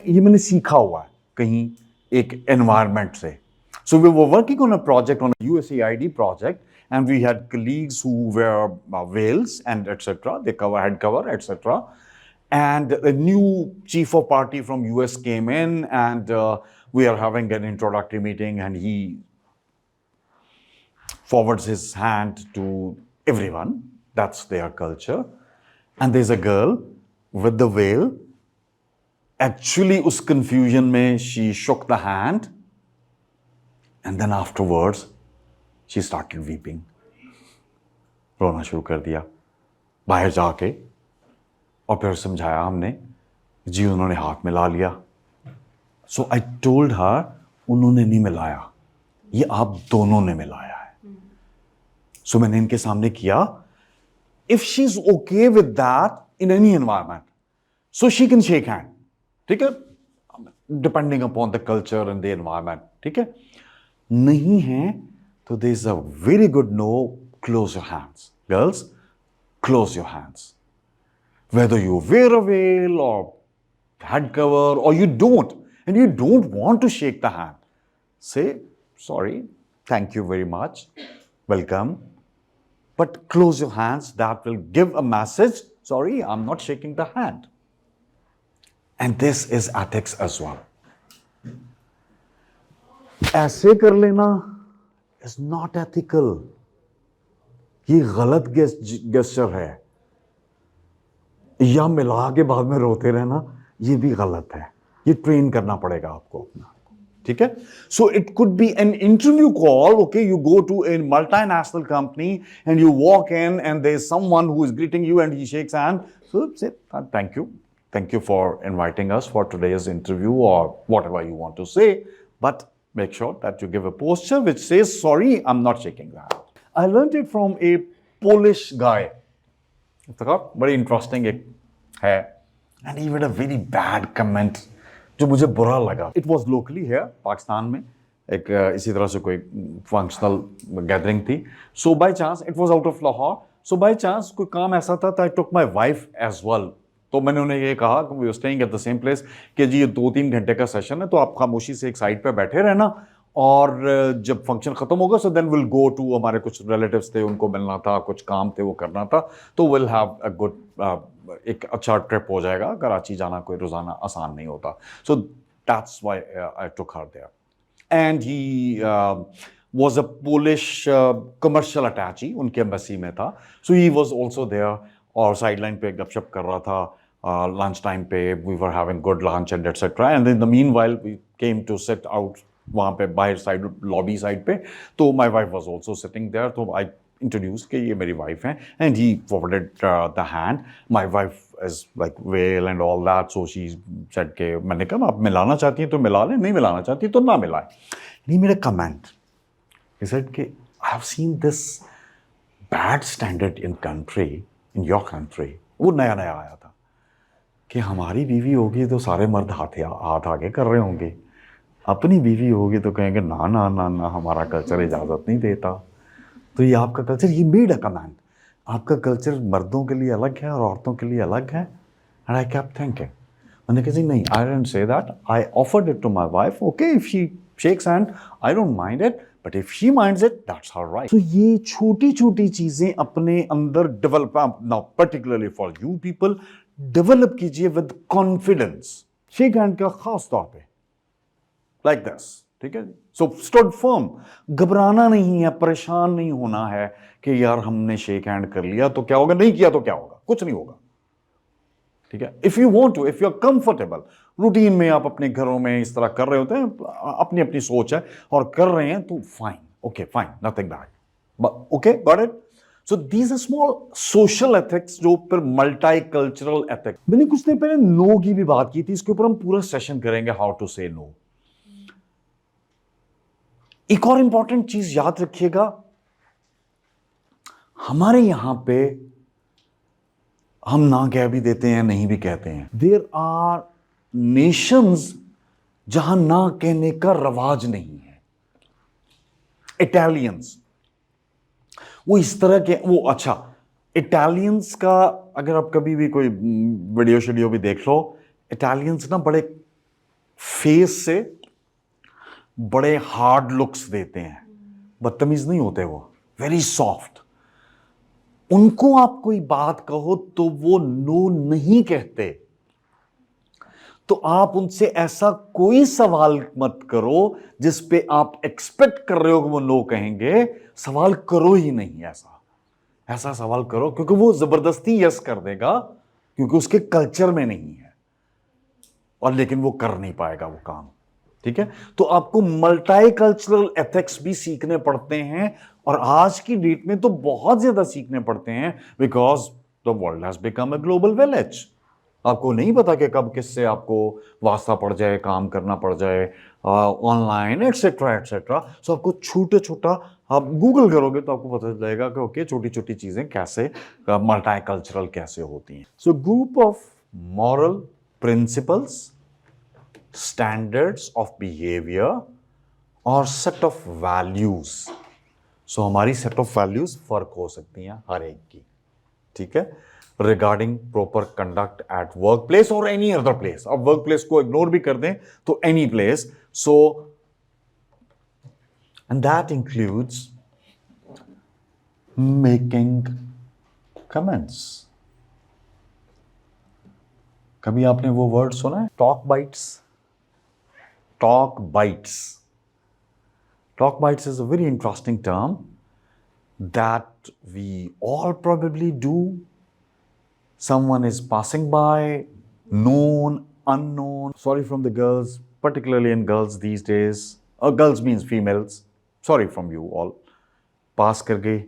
ये मैंने सीखा हुआ है कहीं एक environment से. So we were working on a project, on a USAID project, and we had colleagues who were veils and etc. They head cover, etc. And a new chief of party from US came in, and we are having an introductory meeting, and he forwards his hand to everyone. That's their culture. And there's a girl with the veil. Actually, us confusion mein, she shook the hand. And then afterwards, she started weeping. रोना शुरू कर दिया बाहर जाके, और फिर समझाया हमने, जी उन्होंने हाथ मिला लिया। So I told her, उन्होंने नहीं मिलाया, ये आप दोनों ने मिलाया है। So मैंने इनके सामने किया, if she's okay with that in any environment, so she can shake hand, ठीक है, depending upon the culture and the environment, ठीक है। नहीं है तो there is a very good no, close your hands. Girls, close your hands. Whether you wear a veil or head cover or you don't, and you don't want to shake the hand, say, sorry, thank you very much, welcome, but close your hands. That will give a message, sorry, I'm not shaking the hand. And this is ethics as well. ऐसे कर लेना is not ethical. ये गलत gesture है, या मिला के बाद में रोते रहना, ये भी गलत है। ये ट्रेन करना पड़ेगा आपको अपना, ठीक है। So it could be an interview call, okay, you go to a multinational company and you walk in and there's someone who is greeting you and he shakes hand, so say thank you for inviting us for today's interview or whatever you want to say, but make sure that you give a posture which says, sorry, I'm not shaking the hand. I learned it from a Polish guy. बड़ी interesting एक है, and he made a very bad comment जो मुझे बुरा लगा. It was locally here, Pakistan में एक इसी तरह से कोई फंक्शनल गैदरिंग थी. So by chance, it was out of Lahore. So by chance कोई काम ऐसा था, I took my wife as well. तो मैंने उन्हें ये कहा कि we were staying at the same place कि जी ये 2-3 घंटे का सेशन है, तो आप खामोशी से एक साइड पे बैठे रहना, और जब फंक्शन खत्म होगा so then will go to, हमारे कुछ रिलेटिव्स थे उनको मिलना था, कुछ काम थे वो करना था, तो विल हैव अ गुड, एक अच्छा ट्रिप हो जाएगा। कराची जाना कोई रोज़ाना आसान नहीं होता। So that's why I took her there. And he was a Polish commercial attaché, उनके एम्बेसी में था। So he was also there, और साइडलाइन पे गपशप कर रहा था, लंच टाइम पे we were having good lunch and et cetera, and in the meanwhile we came to sit out वहाँ पे बाहर साइड, लॉबी साइड पे, तो my wife was also sitting there, तो आई इंट्रोड्यूस कि ये मेरी वाइफ हैं, and he forwarded the hand. My wife is like whale and all that. So she said कि मैंने कहा आप मिलाना चाहती हैं तो मिला लें, नहीं मिलाना चाहती तो ना मिलाएं. And he made a comment. He said कि I have seen this bad standard in your country. वो नया नया आया था कि हमारी बीवी होगी तो सारे मर्द हाथ आगे कर रहे होंगे, अपनी बीवी होगी तो कहेंगे ना ना ना ना हमारा कल्चर इजाज़त नहीं देता. तो ये आपका कल्चर, ये मेड अ कमेंट, आपका कल्चर मर्दों के लिए अलग है और औरतों के लिए अलग है. एंड आई केप्ट थिंकिंग, मैंने कहा नहीं, I didn't say that, I offered it to my wife. Okay, if she shakes hand I don't mind it, but if she minds it that's her right. तो ये छोटी छोटी चीजें अपने अंदर develop, now particularly for you people, develop कीजिए with confidence. Shake hand का खास तौर पे लाइक दिस, ठीक है. सो स्टूड फर्म, घबराना नहीं है, परेशान नहीं होना है कि यार हमने शेक हैंड कर लिया तो क्या होगा, नहीं किया तो क्या होगा, कुछ नहीं होगा, ठीक है. If you want to, if you are comfortable, routine में आप अपने घरों में इस तरह कर रहे होते हैं, अपनी अपनी सोच है और कर रहे हैं तो fine, okay fine, nothing bad, okay, got it. So these are small social ethics जो फिर मल्टी कल्चरल एथिक्स. मैंने कुछ दिन पहले नो की भी बात की थी, इसके ऊपर हम पूरा सेशन करेंगे, हाउ टू से नो. एक और इंपॉर्टेंट चीज याद रखिएगा, हमारे यहां पे हम ना कह भी देते हैं, नहीं भी कहते हैं. देयर आर नेशंस जहां ना कहने का रवाज नहीं है. इटालियंस, वो इस तरह के, वो अच्छा, इटालियंस का अगर आप कभी भी कोई वीडियो शेडियो भी देख लो, इटालियंस ना बड़े फेस से बड़े हार्ड लुक्स देते हैं, बदतमीज नहीं होते, वो वेरी सॉफ्ट. उनको आप कोई बात कहो तो वो नो नहीं कहते. तो आप उनसे ऐसा कोई सवाल मत करो जिस पे आप एक्सपेक्ट कर रहे हो कि वो नो कहेंगे. सवाल करो ही नहीं ऐसा सवाल करो, क्योंकि वो जबरदस्ती यस कर देगा, क्योंकि उसके कल्चर में नहीं है, और लेकिन वो कर नहीं पाएगा वो काम, ठीक है. तो आपको मल्टी कल्चरल एथिक्स भी सीखने पड़ते हैं, और आज की डेट में तो बहुत ज्यादा सीखने पड़ते हैं, because the world has become a global village. आपको नहीं पता कि कब किससे आपको वास्ता पड़ जाए, काम करना पड़ जाए ऑनलाइन, एटसेट्रा एटसेट्रा. सो आपको छोटा छोटा, आप गूगल करोगे तो आपको पता चलेगा कि ओके, छोटी छोटी चीजें कैसे मल्टी कल्चरल कैसे होती हैं. So group of moral principles, standards of behaviour और सेट ऑफ वैल्यूज. सो हमारी सेट ऑफ वैल्यूज फर्क हो सकती हैं हर एक की, ठीक है, regarding proper conduct at work place और एनी अदर प्लेस. अब वर्क प्लेस को इग्नोर भी कर दें तो any place. So and that includes making comments. कभी आपने वो वर्ड सुना है, talk bytes? Talk bites. Talk bites is a very interesting term that we all probably do. Someone is passing by, known, unknown. Sorry from the girls, particularly in girls these days. Girls means females. Sorry from you all. Pass kar gaye.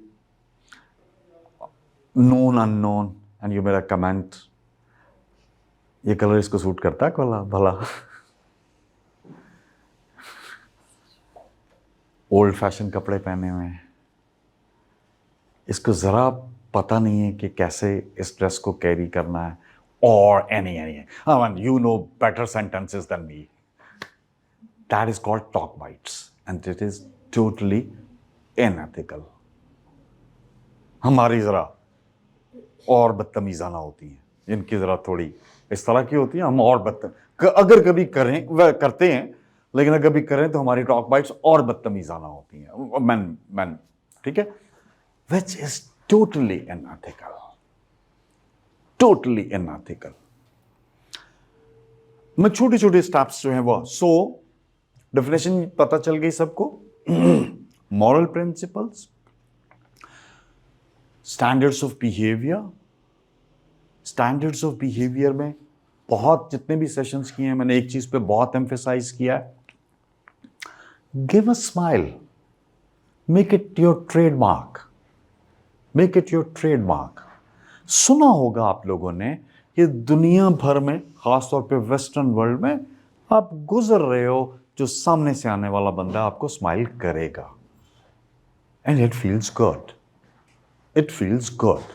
Known, unknown, and you made a comment. ये colour इसको suit करता है भला. Old fashion कपड़े पहने हुए हैं, इसको जरा पता नहीं है कि कैसे इस ड्रेस को कैरी करना है, और any you know better sentences than me. That is called talk bytes and it is totally unethical. हमारी जरा और बदतमीजाना होती हैं, इनकी जरा थोड़ी इस तरह की होती है. हम और अगर कभी करें, वह करते हैं, लेकिन अगर कभी करें तो हमारी टॉक बाइट्स और बदतमीजाना होती हैं, मैन, ठीक है, which is totally unethical, totally unethical. मैं छोटे छोटे स्टेप्स जो हैं वो, सो डेफिनेशन पता चल गई सबको. Moral principles, standards of behaviour. Standards of behaviour में बहुत, जितने भी सेशंस किए हैं मैंने एक चीज पे बहुत एम्फेसाइज किया है, give a smile, make it your trademark, make it your trademark. सुना होगा आप लोगों ने ये दुनिया भर में, खासतौर पे वेस्टर्न वर्ल्ड में, आप गुजर रहे हो, जो सामने से आने वाला बंदा आपको स्माइल करेगा, and it feels good, it feels good.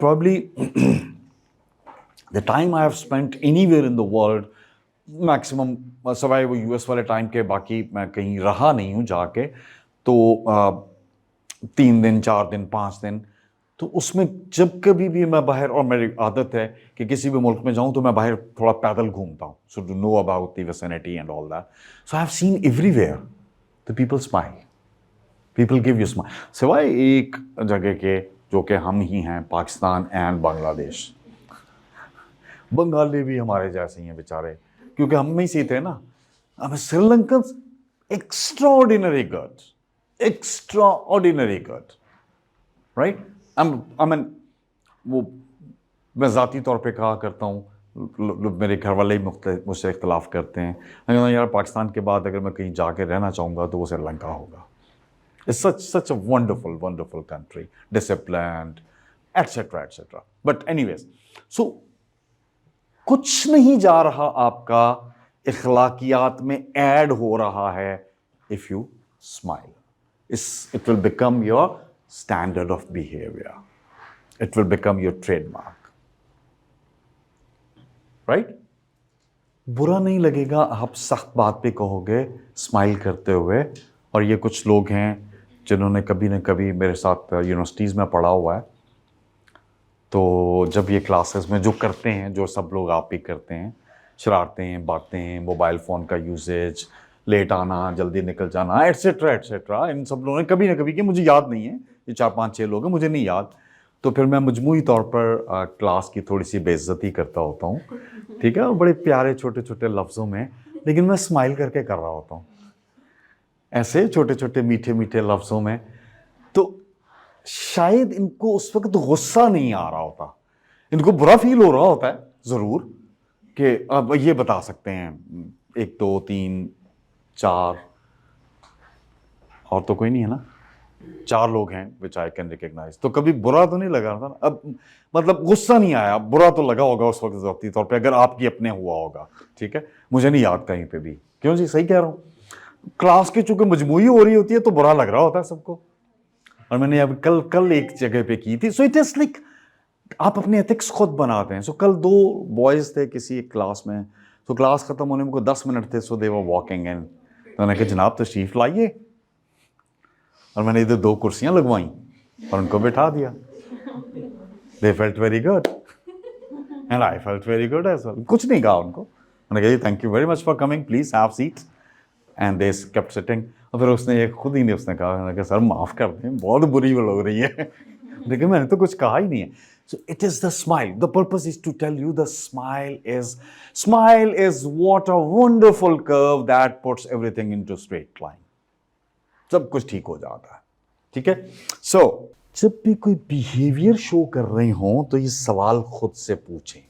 Probably the time I have spent anywhere in the world, maximum सवाए वो यूएस वाले टाइम के, बाकी मैं कहीं रहा नहीं हूँ जाके, तो 3 दिन 4 दिन 5 दिन, तो उसमें जब कभी भी मैं बाहर, और मेरी आदत है कि किसी भी मुल्क में जाऊँ तो मैं बाहर थोड़ा पैदल घूमता हूँ, so to know about the vicinity and all that. So I have seen everywhere the people smile, people give you smile, सिवाय एक जगह के जो कि हम ही हैं, पाकिस्तान एंड बांग्लादेश. बंगाली भी हमारे जैसे ही हैं बेचारे, क्योंकि हम में ही से थे ना. अब Sri Lankan extraordinary good, extraordinary good, right. I mean वो मैं ज़ाती तौर पे कहा करता हूँ, मेरे घर वाले ही मुझसे इख्तलाफ करते हैं, यार पाकिस्तान के बाद अगर मैं कहीं जाके रहना चाहूँगा तो वो श्रीलंका होगा. It's such a wonderful country, disciplined, etc. etc. But anyways, so कुछ नहीं जा रहा आपका इखलाकियात में ऐड हो रहा है. If you smile, it will become your standard of behavior. It will become your trademark, right? बुरा नहीं लगेगा आप सख्त बात पे कहोगे स्माइल करते हुए. और ये कुछ लोग हैं जिन्होंने कभी न कभी मेरे साथ यूनिवर्सिटीज़ में पढ़ा हुआ है, तो जब ये क्लासेस में जो करते हैं, जो सब लोग आप भी करते हैं, शरारतें, बातें, मोबाइल फ़ोन का यूसेज, लेट आना, जल्दी निकल जाना, एट्सेट्रा एट्सेट्रा, इन सब लोगों ने कभी ना कभी, कि मुझे याद नहीं है, ये 4 5 6 लोग हैं, मुझे नहीं याद, तो फिर मैं मजमूई तौर पर क्लास की थोड़ी सी बेइज्जती करता होता हूँ, ठीक है, बड़े प्यारे छोटे छोटे लफ्ज़ों में, लेकिन मैं स्माइल करके कर रहा होता हूँ, ऐसे छोटे छोटे मीठे मीठे लफ्ज़ों में. तो शायद इनको उस वक्त गुस्सा नहीं आ रहा होता, इनको बुरा फील हो रहा होता है ज़रूर, कि अब ये बता सकते हैं 1 2 3 4, और तो कोई नहीं है ना, 4 लोग हैं विच आई कैन रिकग्नाइज. तो कभी बुरा तो नहीं लगा था. अब मतलब गुस्सा नहीं आया, बुरा तो लगा होगा उस वक्त ज़ाती तौर पे, अगर आपकी अपने हुआ होगा, ठीक है, मुझे नहीं याद कहीं पे भी. क्यों जी, सही कह रहा हूँ. क्लास की चूंकि मजमूई हो रही होती है तो बुरा लग रहा होता है सबको. और मैंने अब कल एक जगह पे की थी. सो इट इज लाइक आप अपने एथिक्स खुद बनाते हैं. सो कल 2 बॉयज़ थे किसी एक क्लास में, तो क्लास खत्म होने में को 10 मिनट थे, सो दे वर वॉकिंग इन. तो मैंने कहा जनाब तशरीफ लाइए, और मैंने इधर 2 कुर्सियां लगवाई और उनको बैठा दिया. They felt very good and I felt very good as well. कुछ नहीं कहा उनको, मैंने कहा thank you very much for coming, please have seats, and they kept sitting. और फिर उसने खुद ही उसने कहा सर माफ़ कर दें, बहुत बुरी लग रही है. देखिए मैंने तो कुछ कहा ही नहीं है. So it is the smile. The purpose is to tell you the smile is what a wonderful curve that puts everything into straight line. सब कुछ ठीक हो जाता है, ठीक है. सो जब भी कोई बिहेवियर शो कर रहे हो तो ये सवाल खुद से पूछें,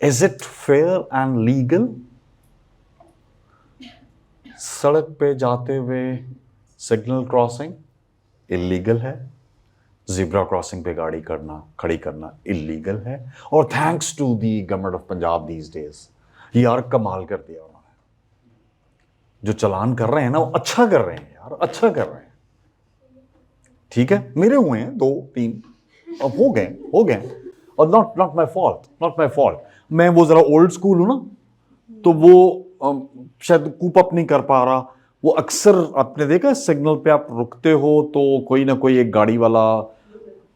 is it fair and legal. सड़क पे जाते हुए सिग्नल क्रॉसिंग इलीगल है, ज़ेब्रा क्रॉसिंग पे गाड़ी खड़ी करना इलीगल है. और thanks to the government of Punjab these days, यार कमाल कर दिया उन्होंने. जो चलान कर रहे हैं ना वो अच्छा कर रहे हैं यार, अच्छा कर रहे हैं, ठीक है. मेरे हुए हैं 2 3, अब हो गए. और नॉट माई फॉल्ट. मैं वो जरा ओल्ड स्कूल हूं ना, तो वो शायद कूप अप नहीं कर पा रहा. वो अक्सर आपने देखा सिग्नल पे आप रुकते हो तो कोई ना कोई एक गाड़ी वाला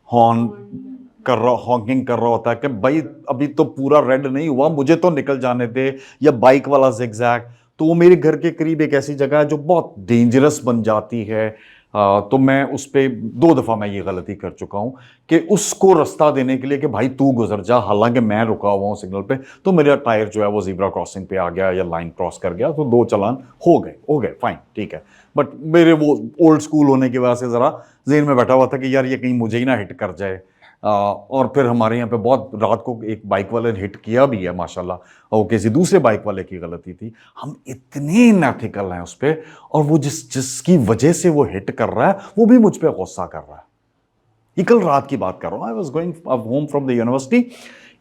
हॉकिंग कर रहा होता है कि भाई अभी तो पूरा रेड नहीं हुआ, मुझे तो निकल जाने दे, या बाइक वाला जिगजैग. तो वो मेरे घर के करीब एक ऐसी जगह है जो बहुत डेंजरस बन जाती है. तो मैं उस पर 2 दफ़ा मैं ये गलती कर चुका हूँ कि उसको रास्ता देने के लिए कि भाई तू गुजर जा, हालांकि मैं रुका हुआ हूँ सिग्नल पे, तो मेरा टायर जो है वो ज़ेब्रा क्रॉसिंग पे आ गया या लाइन क्रॉस कर गया, तो 2 चलान हो गए फाइन, ठीक है. बट मेरे वो ओल्ड स्कूल होने की वजह से ज़रा जेहन में बैठा हुआ था कि यार ये कहीं मुझे ही ना हिट कर जाए. और फिर हमारे यहाँ पे बहुत रात को एक बाइक वाले ने हिट किया भी है माशाल्लाह, और वो किसी दूसरे बाइक वाले की गलती थी. हम इतने नैथिकल हैं उस पर, और वो जिसकी वजह से वो हिट कर रहा है वो भी मुझ पर गुस्सा कर रहा है. ये कल रात की बात कर रहा हूँ, I was going home from the university,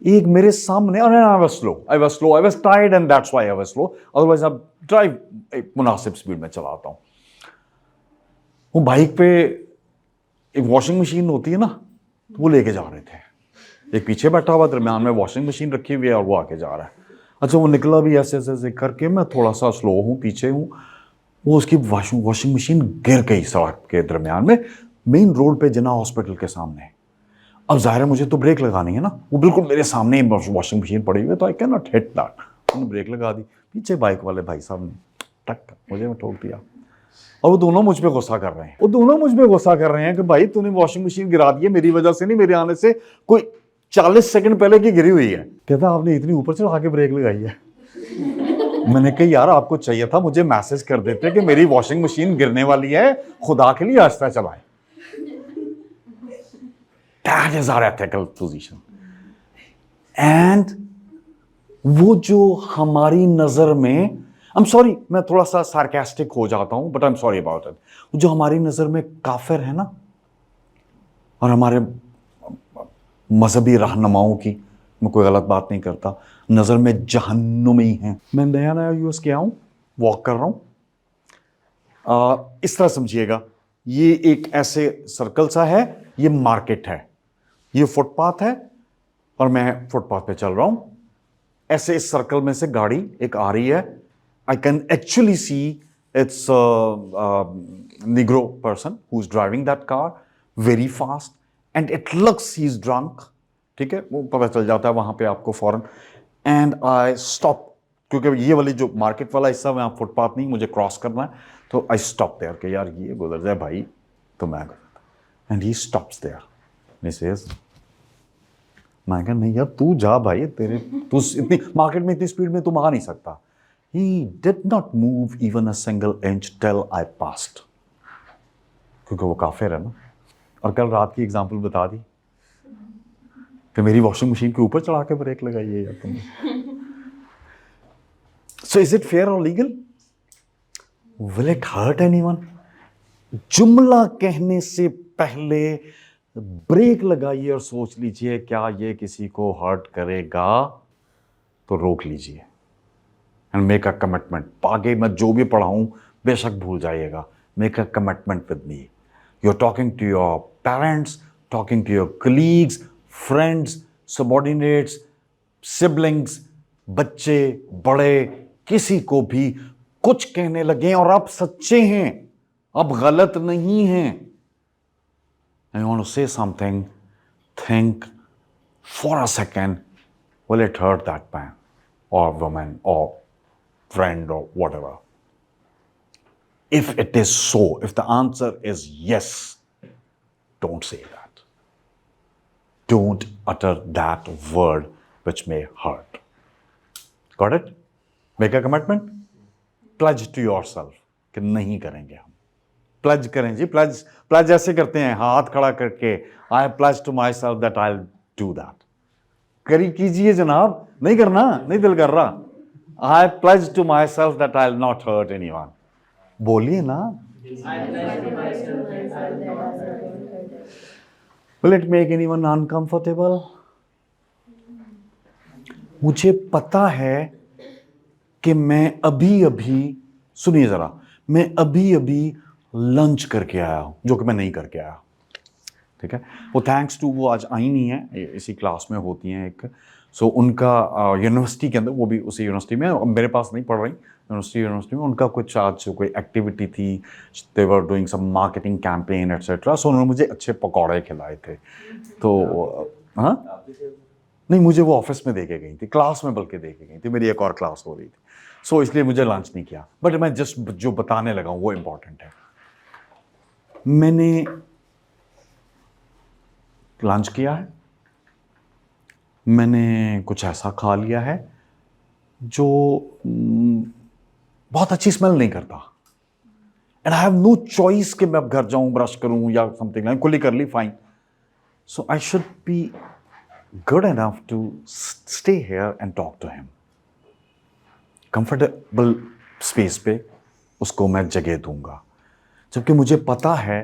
एक मेरे सामने, और I was tired and that's why I was slow, otherwise अब ड्राइव एक मुनासिब स्पीड में चलाता हूँ। वो बाइक पे एक वॉशिंग मशीन होती है ना, तो वो लेके जा रहे थे, एक पीछे बैठा हुआ, दरम्यान में वॉशिंग मशीन रखी हुई है और वो आके जा रहा है। अच्छा, वो निकला भी ऐसे ऐसे करके, मैं थोड़ा सा स्लो हूँ, पीछे हूँ, वो उसकी वॉशिंग मशीन गिर गई सड़क के दरमियान में, मेन रोड पे, जिन्ना हॉस्पिटल के सामने। अब जाहिर है मुझे तो ब्रेक लगानी है ना, वो बिल्कुल मेरे सामने ही वॉशिंग मशीन पड़ी हुई है, तो आई कैन नॉट हिट दैट। उन्होंने ब्रेक लगा दी, पीछे बाइक वाले भाई साहब ने टक मुझे ठोक दिया, और वो दोनों मुझ पे गुस्सा कर रहे हैं कि भाई तूने वॉशिंग मशीन गिरा दी है, मेरी वजह से नहीं, मेरे आने से कोई 40 सेकंड पहले की गिरी हुई है। कहता आपने इतनी ऊपर चढ़ा के ब्रेक लगाई है। मैंने कहा यार आपको चाहिए था मुझे मैसेज कर देते कि मेरी वॉशिंग मशीन गिरने वाली है, खुदा के लिए आहिस्ता चलाएं। That is our ethical position. And वो जो हमारी नजर में, I'm sorry, मैं थोड़ा सा सार्केस्टिक हो जाता हूं, but I'm sorry about it, जो हमारी नजर में काफिर है ना, और हमारे मजहबी रहनुमाओं की, मैं कोई गलत बात नहीं करता, नजर में जहन्नुमी हैं। मैं नया नया यूएस के आया हूं, वॉक कर रहा हूं, इस तरह समझिएगा, ये एक ऐसे सर्कल सा है, ये मार्केट है, ये फुटपाथ है, और मैं फुटपाथ पे चल रहा हूं। ऐसे इस सर्कल में से गाड़ी एक आ रही है, I can actually see it's Negro person who is driving that car very fast, and it looks he is drunk, ठीक है, वो पता चल जाता है वहां पे आपको फौरन। एंड आई स्टॉप, क्योंकि ये वाली जो मार्केट वाला हिस्सा में, फुटपाथ नहीं, मुझे क्रॉस करना है, तो आई स्टॉप देयर कि यार ये गुजर जाए भाई, तो मैं गुजरता, and he stops there, he says, मैं कहा नहीं यार तू जा भाई, तेरे तू इतनी मार्केट में इतनी स्पीड में तुम आ नहीं सकता। He did not move even a single inch till I passed, क्योंकि वो काफिर है ना। और कल रात की एग्जांपल बता दी कि मेरी वॉशिंग मशीन के ऊपर चढ़ा के ब्रेक लगाई है यार तुमने। So is it fair or legal? Will it hurt anyone? जुमला कहने से पहले ब्रेक लगाइए और सोच लीजिए क्या ये किसी को हर्ट करेगा, तो रोक लीजिए एंड मेक अ कमिटमेंट। आगे मैं जो भी पढ़ाऊं बेशक भूल जाइएगा, make a commitment with me. You are talking to your parents, talking to your colleagues, friends, subordinates, siblings, बच्चे, बड़े, किसी को भी कुछ कहने लगे और आप सच्चे हैं, आप गलत नहीं हैं, and you want to say something, think for a second, will it hurt that man or woman or friend or whatever? If it is so, if the answer is yes, don't say that. Don't utter that word which may hurt. Got it? Make a commitment. Pledge to yourself कि नहीं करेंगे हम। Plunge करें जी, plunge ऐसे करते हैं हाथ खड़ा करके, I pledge to myself that I do that. करी कीजिए जनाब, नहीं करना, नहीं दिल कर रहा। I pledge to myself that I will not hurt anyone. बोलिए ना। Will it make anyone uncomfortable? मुझे पता है कि मैं अभी अभी, सुनिए जरा, मैं अभी अभी लंच करके आया हूं, जो कि मैं नहीं करके आया, ठीक है। वो थैंक्स टू, वो आज आई नहीं है, इसी क्लास में होती हैं एक, सो उनका यूनिवर्सिटी के अंदर, वो भी उसी यूनिवर्सिटी में, मेरे पास नहीं पढ़ रही, यूनिवर्सिटी में उनका कुछ आज कोई एक्टिविटी थी, they were doing some marketing campaign etcetera, so उन्होंने मुझे अच्छे पकौड़े खिलाए थे। तो हाँ, नहीं, मुझे वो ऑफिस में दे के गई थी, क्लास में बल्कि दे के गई थी, मेरी एक और क्लास हो रही थी, सो इसलिए मुझे लंच नहीं किया, बट मैं जस्ट जो बताने लगा हूँ वो इम्पॉर्टेंट है। मैंने लंच किया है, मैंने कुछ ऐसा खा लिया है जो बहुत अच्छी स्मेल नहीं करता, and I have no choice कि मैं अब घर जाऊं, ब्रश करूं या समथिंग लाइक, कुली कर ली, fine, so I should be good enough to stay here and talk to him. Comfortable space पे उसको मैं जगह दूंगा, जबकि मुझे पता है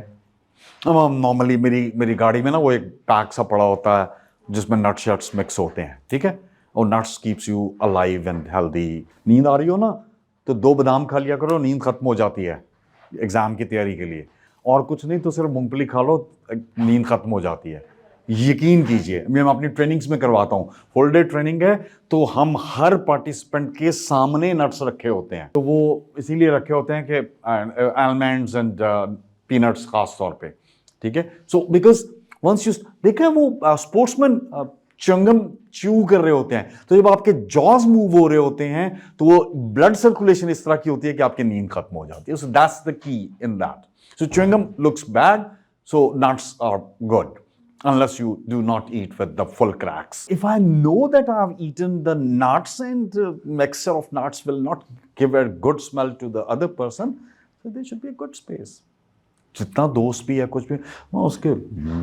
अब नॉर्मली मेरी मेरी गाड़ी में ना वो एक पैक सा पड़ा होता है जिसमें नट्स शट्स मिक्स होते हैं, ठीक है, और nuts keeps you alive and healthy. नींद आ रही हो ना तो 2 बादाम खा लिया करो, नींद खत्म हो जाती है एग्जाम की तैयारी के लिए। और कुछ नहीं तो सिर्फ मूंगफली खा लो, नींद खत्म हो जाती है। यकीन कीजिए, मैं अपनी ट्रेनिंग्स में करवाता हूँ, फुल डे ट्रेनिंग है तो हम हर पार्टिसिपेंट के सामने नट्स रखे होते हैं। तो वो इसीलिए रखे होते हैं कि आलमंड्स एंड पीनट्स खास तौर पे, ठीक है। सो बिकॉज वंस यू देखा वो स्पोर्ट्समैन च्युइंगम च्यू कर रहे होते हैं, तो जब आपके जॉज मूव हो रहे होते हैं तो वो ब्लड सर्कुलेशन इस तरह की होती है कि आपकी नींद खत्म हो जाती है। सो that's the key in that. So chewing gum looks bad, so nuts are good unless you do not eat with the full cracks. If I know that I have eaten the nuts and mixture of nuts will not give a good smell to the other person, so there should be a good space. जितना दोस्त भी है कुछ भी, मैं उसके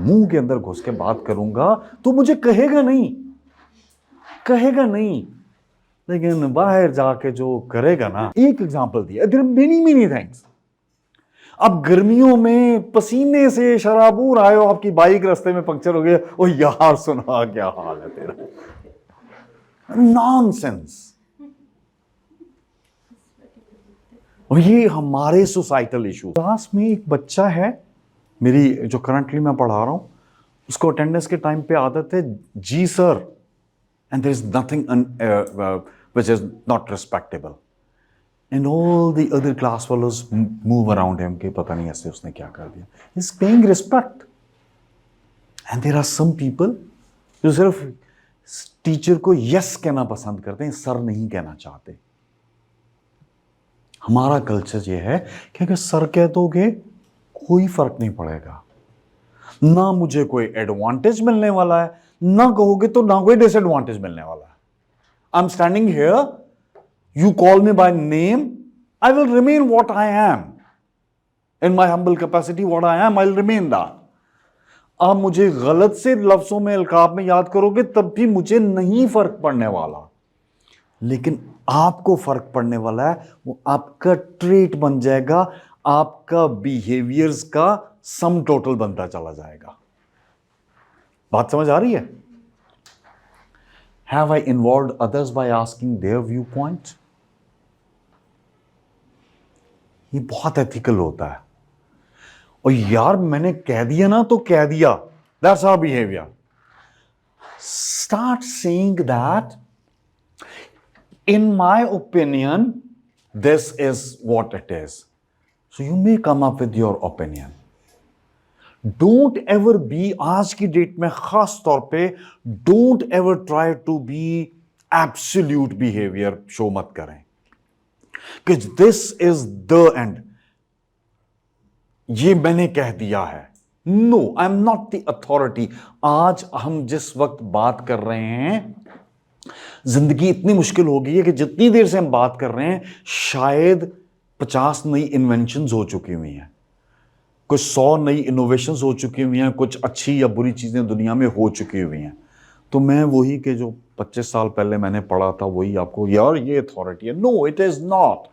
मुंह के अंदर घुस के बात करूंगा तो मुझे कहेगा नहीं, लेकिन बाहर जाके जो करेगा ना। एक एग्जांपल दिया, देयर आर मेनी थिंग्स। अब गर्मियों में पसीने से शराबूर आए हो, आपकी बाइक रास्ते में पंक्चर हो गया, ओ यार सुना क्या हाल है तेरा, नॉनसेंस। और ये हमारे सोसाइटल इशू। क्लास में एक बच्चा है मेरी जो करंटली मैं पढ़ा रहा हूं, उसको अटेंडेंस के टाइम पे आदत है जी sir, and there is nothing which is not respectable, and all the other class fellows move around him कि पता नहीं ऐसे उसने क्या कर दिया। He's paying respect, and there are some people जो सिर्फ टीचर को यस कहना पसंद करते हैं, सर नहीं कहना चाहते। हमारा कल्चर ये है कि अगर सर कह दोगे कोई फर्क नहीं पड़ेगा, ना मुझे कोई एडवांटेज मिलने वाला है, ना कहोगे तो ना कोई डिसएडवांटेज मिलने वाला है। I am standing here, you call me by name, I will remain what I am. In my humble capacity, what I am, I'll remain that. आप मुझे गलत से लफ्जों में अलकाब में याद करोगे तब भी मुझे नहीं फर्क पड़ने वाला, लेकिन आपको फर्क पड़ने वाला है, वो आपका ट्रेट बन जाएगा, आपका बिहेवियर्स का सम टोटल बनता चला जाएगा। बात समझ आ रही है? Have I involved others by asking their viewpoint? ये बहुत एथिकल होता है। और यार मैंने कह दिया ना तो कह दिया, that's our behaviour. Start saying that in my opinion this is what it is, so you may come up with your opinion. Don't ever be, आज की डेट में खास तौर पे don't ever try to be absolute behaviour show मत करें कि दिस इज द एंड, ये मैंने कह दिया है। No, I am not the authority. आज हम जिस वक्त बात कर रहे हैं, जिंदगी इतनी मुश्किल हो गई है कि जितनी देर से हम बात कर रहे हैं शायद 50 नई इन्वेंशंस हो चुकी हुई हैं, कुछ 100 नई इनोवेशंस हो चुकी हुई हैं, कुछ अच्छी या बुरी चीजें दुनिया में हो चुकी हुई हैं। तो मैं वही के जो 25 साल पहले मैंने पढ़ा था वही आपको, यार ये अथॉरिटी है। No, it is not.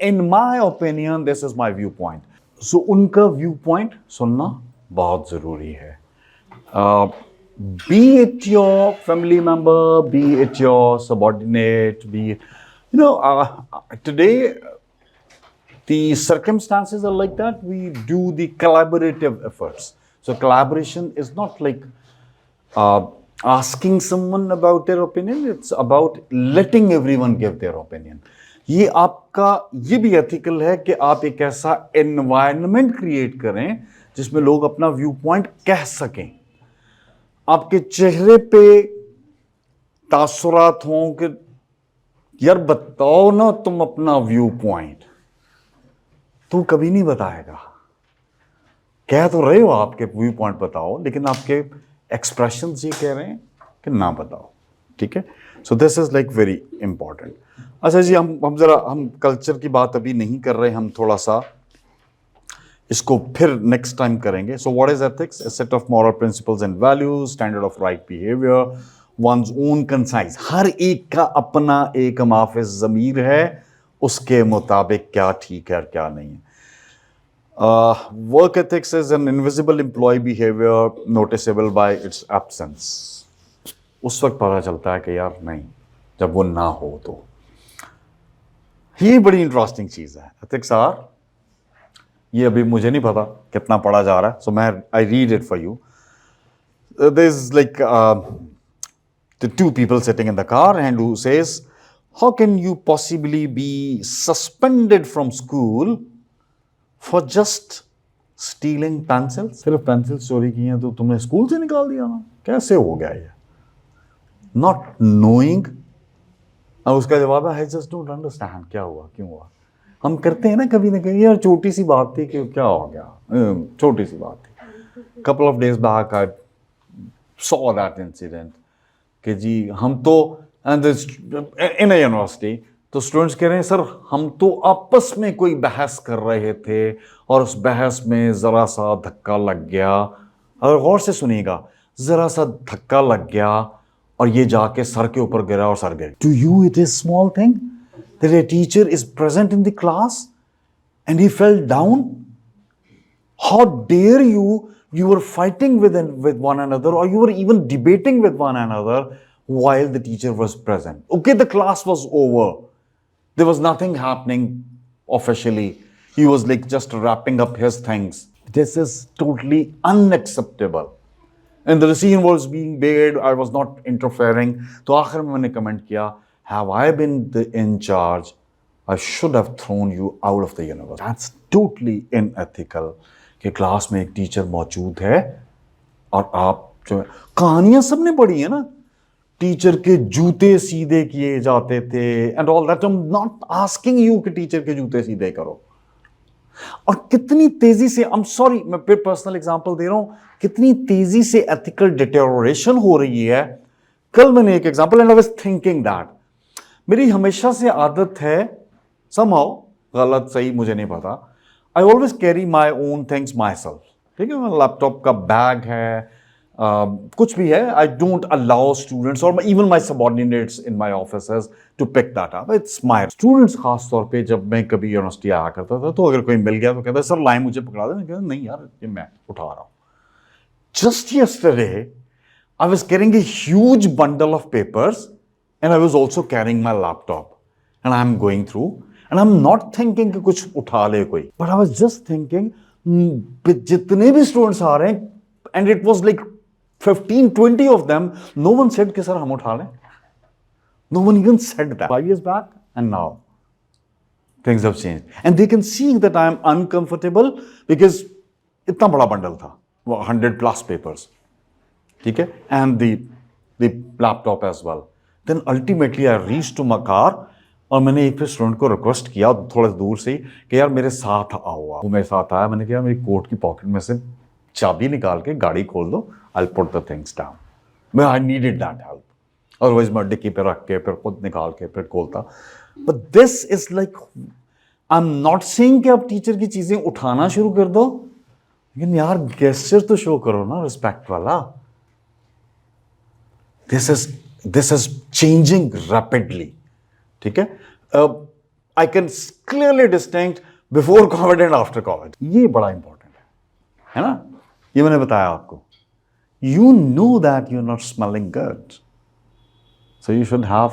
In my opinion this is my view point. So उनका व्यू पॉइंट सुनना बहुत जरूरी है। Be it your family member, be it your subordinate, be you know today the circumstances are like that. We do the collaborative efforts. So collaboration is not like asking someone about their opinion. It's about letting everyone give their opinion. ये आपका ये भी ethical है कि आप एक ऐसा environment create करें जिसमें लोग अपना व्यू पॉइंट कह सकें। आपके चेहरे पे तासुरात हों कि यार बताओ ना तुम अपना व्यू पॉइंट, तो कभी नहीं बताएगा। कह तो रहे हो आपके व्यू पॉइंट बताओ, लेकिन आपके एक्सप्रेशंस ये कह रहे हैं कि ना बताओ, ठीक है। So this is like very important. अच्छा जी, हम कल्चर की बात अभी नहीं कर रहे, हम थोड़ा सा इसको फिर नेक्स्ट टाइम करेंगे। So what is ethics? A set of moral principles and values, standard of right behaviour, one's own conscience. हर एक का अपना एक माफिज ज़मीर है, उसके मुताबिक क्या ठीक है और क्या नहीं है। Work ethics is an invisible employee behavior noticeable by its absence. उस वक्त पता चलता है कि यार नहीं, जब वो ना हो तो। ये बड़ी इंटरेस्टिंग चीज है। एथिक्स आर, ये अभी मुझे नहीं पता कितना पढ़ा जा रहा है, सो मैं I read it for you. There is like the two people sitting in the car and who says, how can you possibly be suspended from school for just stealing pencils? सिर्फ pencil चोरी की हैं तो तुमने school से निकाल दिया ना? कैसे हो गया ये? Not knowing। अब उसका जवाब है, I just don't understand, क्या हुआ, क्यों हुआ? हम करते हैं ना कभी ना कभी, यार छोटी सी बात थी कि क्या हो गया, छोटी सी बात थी। Couple of days back I saw that incident कि जी हम तो इन यूनिवर्सिटी तो स्टूडेंट्स कह रहे हैं, सर हम तो आपस में कोई बहस कर रहे थे और उस बहस में ज़रा सा धक्का लग गया, और गौर से सुनिएगा, ज़रा सा धक्का लग गया और ये जाके सर के ऊपर गिरा और सर गिर। To you it is small thing that a teacher is present in the class and he fell down? How dare you? You were fighting with one another, or you were even debating with one another while the teacher was present. Okay, the class was over. There was nothing happening officially. He was like just wrapping up his things. This is totally unacceptable. And the scene was being made. I was not interfering. तो आखिर में मैंने comment किया, have I been in charge, I should have thrown you out of the universe. That's totally unethical. कि class में एक teacher मौजूद है और आप जो कहानियां सबने पढ़ी है ना, टीचर के जूते सीधे किए जाते थे and all that. I am not asking you कि टीचर के जूते सीधे करो। और कितनी तेजी से, आई एम सॉरी मैं फिर पर्सनल एग्जांपल दे रहा हूं, कितनी तेजी से एथिकल डिटेरोरेशन हो रही है। कल मैंने एक example and I was thinking that मेरी हमेशा से आदत है, समहाउ गलत सही मुझे नहीं पता, I always carry my own things myself. ठीक है, मेरा लैपटॉप का बैग है, कुछ भी है, I don't allow students or even my subordinates in my offices to pick that up. It's my students। खास तौर पे जब मैं कभी यूनिवर्सिटी आया करता था तो अगर कोई मिल गया तो कहता सर लाइन मुझे पकड़ा दे, मैं कहता नहीं यार ये मैं उठा रहा हूँ। Just yesterday I was carrying a huge bundle of papers and I was also carrying my laptop and I'm going through and I'm not thinking कि कुछ उठा ले कोई, but I was just thinking जितने भी स्टूडेंट्स आ रहे हैं and it was like 15-20 of them, no one said कि सर हम उठा लें। No one even said that 5 years back, and now things have changed and they can see that I am uncomfortable because इतना बड़ा bundle था, 100+ papers, ठीक है, and the laptop as well. Then ultimately I reached to my car और मैंने एक फिर student को रिक्वेस्ट किया थोड़ा दूर से कि यार मेरे साथ आओ। वो मेरे साथ आया, मैंने कहा मेरी कोट की पॉकेट में से चाबी निकाल के गाड़ी खोल दो, I put the things down. मैं I needed that help, otherwise मैं डिक्की पे रख के फिर खुद निकाल के फिर खोलता। But this is like, I am not saying कि आप टीचर की चीजें उठाना शुरू कर दो, लेकिन यार गेस्चर तो शो करो ना रिस्पेक्ट वाला। दिस इज चेंजिंग रैपिडली, ठीक है। I can clearly distinct before COVID and after COVID, ये बड़ा इंपॉर्टेंट है ना, ये मैंने बताया आपको। You know that you are not smelling good, so you should have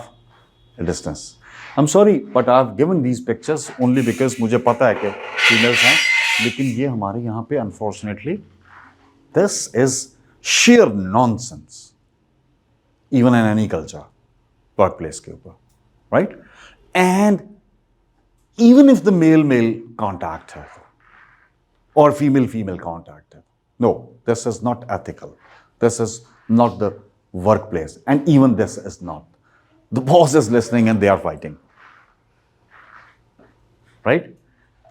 a distance. I'm sorry, but I've given these pictures only because मुझे पता है कि फीमेल्स हैं, लेकिन ये हमारे यहाँ पे unfortunately this is sheer nonsense, even in any culture, workplace के ऊपर, right? And even if the male contact है or female contact है, no, this is not ethical. This is not the workplace, and even this is not. The boss is listening and they are fighting, right?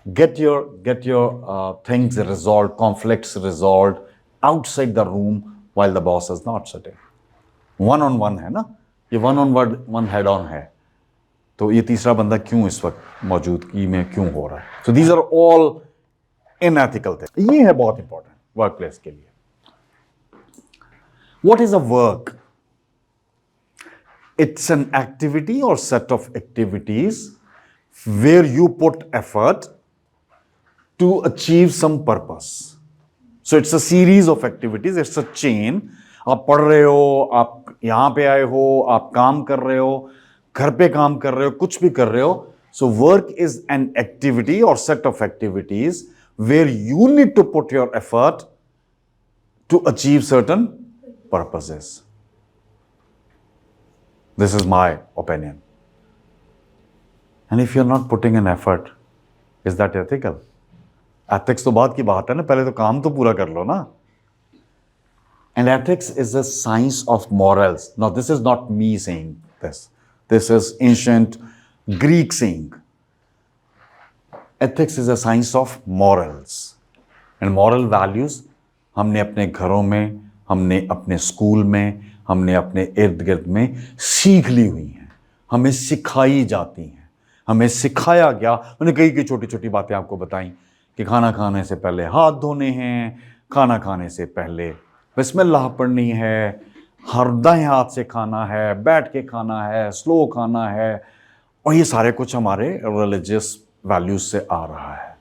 Get your things resolved, conflicts resolved outside the room while the boss is not sitting. One-on-one है ना, ये one head on है, तो ये तीसरा बंदा क्यों इस वक्त मौजूदगी में क्यों हो रहा है? So these are all unethical things. ये है बहुत important workplace के लिए. What is a work? It's an activity or set of activities where you put effort to achieve some purpose. So it's a series of activities, it's a chain. आप पढ़ रहे हो, आप यहां पे आए हो, आप काम कर रहे हो, घर पे काम कर रहे हो, कुछ भी कर रहे हो. So work is an activity or set of activities where you need to put your effort to achieve certain purposes. This is my opinion. And if you're not putting an effort, is that ethical? Ethics तो बात की बात है ना, पहले तो काम तो पूरा कर लो ना. And ethics is a science of morals. Now, this is not me saying this. This is ancient Greek saying. Ethics is a science of morals. And moral values हमने अपने घरों में, हमने अपने स्कूल में, हमने अपने इर्द गिर्द में सीख ली हुई हैं, हमें सिखाई जाती हैं, हमें सिखाया गया. मैंने कई छोटी छोटी बातें आपको बताई कि खाना खाने से पहले हाथ धोने हैं, खाना खाने से पहले बिस्मिल्लाह पढ़नी है, हर दाएं हाथ से खाना है, बैठ के खाना है, स्लो खाना है, और ये सारे कुछ हमारे रिलीजियस वैल्यूज से आ रहा है.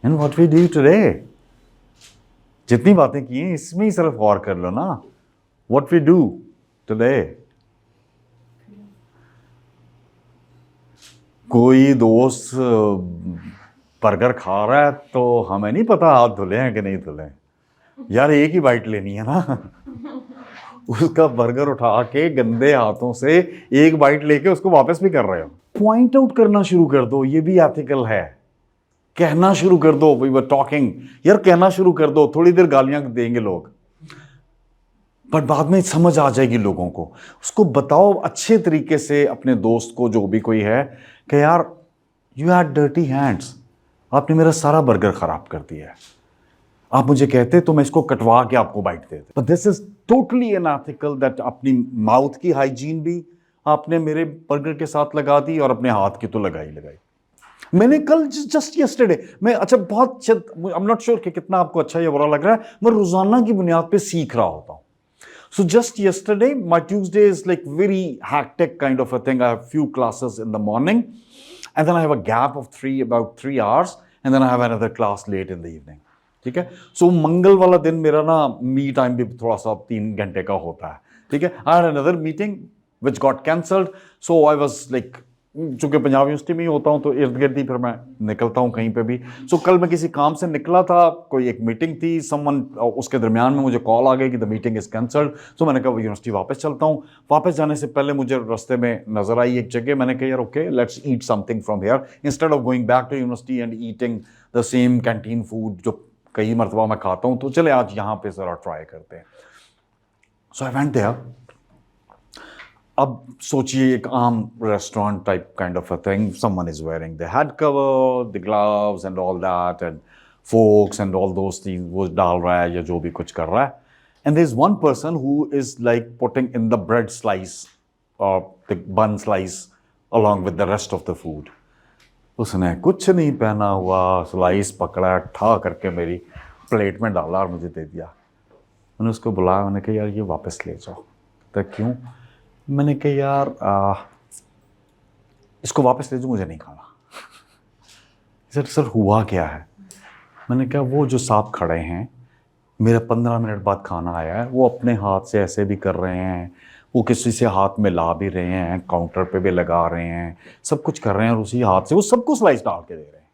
And what we do today, जितनी बातें की हैं इसमें ही सिर्फ गौर कर लो ना. व्हाट वी डू टुडे, कोई दोस्त बर्गर खा रहा है तो हमें नहीं पता हाथ धुले हैं कि नहीं धुले हैं. यार एक ही बाइट लेनी है ना, उसका बर्गर उठा के गंदे हाथों से एक बाइट लेके उसको वापस भी कर रहे हो. पॉइंट आउट करना शुरू कर दो, ये भी एथिकल है. कहना शुरू कर दो, वी वर टॉकिंग, यार कहना शुरू कर दो. थोड़ी देर गालियां देंगे लोग, पर बाद में समझ आ जाएगी लोगों को. उसको बताओ अच्छे तरीके से अपने दोस्त को, जो भी कोई है, कि यार यू हैड डर्टी हैंड्स, आपने मेरा सारा बर्गर खराब कर दिया है. आप मुझे कहते तो मैं इसको कटवा के आपको बाइट देते. But this is totally unethical that अपनी माउथ की हाइजीन भी आपने मेरे बर्गर के साथ लगा दी और अपने हाथ की तो लगाई. मैंने कल जस्ट यस्टरडे, मैं अच्छा बहुत, आई एम नॉट श्योर कि कितना आपको अच्छा या बुरा लग रहा है, मैं रोजाना की बुनियाद पे सीख रहा होता हूँ. So just yesterday, my Tuesday is like very hectic kind of a thing. I have few classes in the morning, and then I have a gap of about 3 hours, and then I have another class late in the evening. ठीक है. So मंगल वाला दिन मेरा ना me time भी थोड़ा सा 3 घंटे का होता है. ठीक है. I had another meeting which got cancelled, so I was like, चूंकि पंजाब यूनिवर्सिटी में ही होता हूँ तो इर्द गिर्द ही फिर मैं निकलता हूँ कहीं पे भी. सो कल मैं किसी काम से निकला था, कोई एक मीटिंग थी, समवन, उसके दरमियान में मुझे कॉल आ गई कि द मीटिंग इज कैंसल्ड. सो मैंने कहा यूनिवर्सिटी वापस चलता हूँ. वापस जाने से पहले मुझे रास्ते में नजर आई एक जगह, मैंने कहा यार okay, let's eat something from here instead of going back to university and eating the same canteen food जो कई मरतबा मैं खाता हूँ, तो चले आज यहाँ पे ज़रा ट्राई करते हैं. So I went there. अब सोचिए एक आम restaurant type kind of a thing, someone is wearing the head cover, the gloves and all that, and folks and all those things वो डाल रहा है या जो भी कुछ कर रहा है. And there is one person who is like putting in the bread slice और the bun slice along with the rest of the food. उसने कुछ नहीं पहना हुआ, स्लाइस पकड़ा, ठा करके मेरी प्लेट में डाला और मुझे दे दिया. मैंने उसको बुलाया, मैंने कहा यार ये वापस ले जाओ. तो क्यों? मैंने कहा यार इसको वापस ले जाओ, मुझे नहीं खाना. सर हुआ क्या है? मैंने कहा वो जो साहब खड़े हैं, मेरा 15 मिनट बाद खाना आया है, वो अपने हाथ से ऐसे भी कर रहे हैं, वो किसी से हाथ में ला भी रहे हैं, काउंटर पे भी लगा रहे हैं, सब कुछ कर रहे हैं, और उसी हाथ से वो सबको स्लाइस डाल के दे रहे हैं.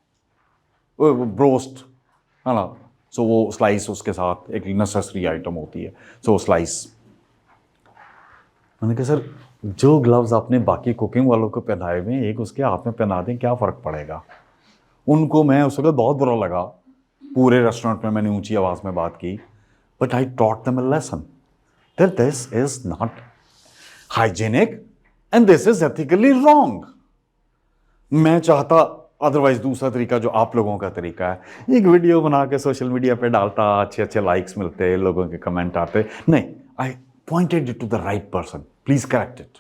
वो ब्रोस्ट है ना, सो वो स्लाइस उसके साथ एक नेसेसरी आइटम होती है, सो स्लाइस. मैंने कहा सर जो ग्लव्स आपने बाकी कुकिंग वालों को पहनाए हुए हैं, एक उसके हाथ में पहना दें, क्या फ़र्क पड़ेगा? उनको मैं उस वक्त बहुत बुरा लगा. पूरे रेस्टोरेंट में मैंने ऊंची आवाज़ में बात की, but I taught them a lesson that this is not hygienic and this is ethically wrong. मैं चाहता अदरवाइज दूसरा तरीका जो आप लोगों का तरीका है, एक वीडियो बना के सोशल मीडिया पे डालता, अच्छे अच्छे लाइक्स मिलते, लोगों के कमेंट आते. नहीं, आई pointed it to the right person, please correct it.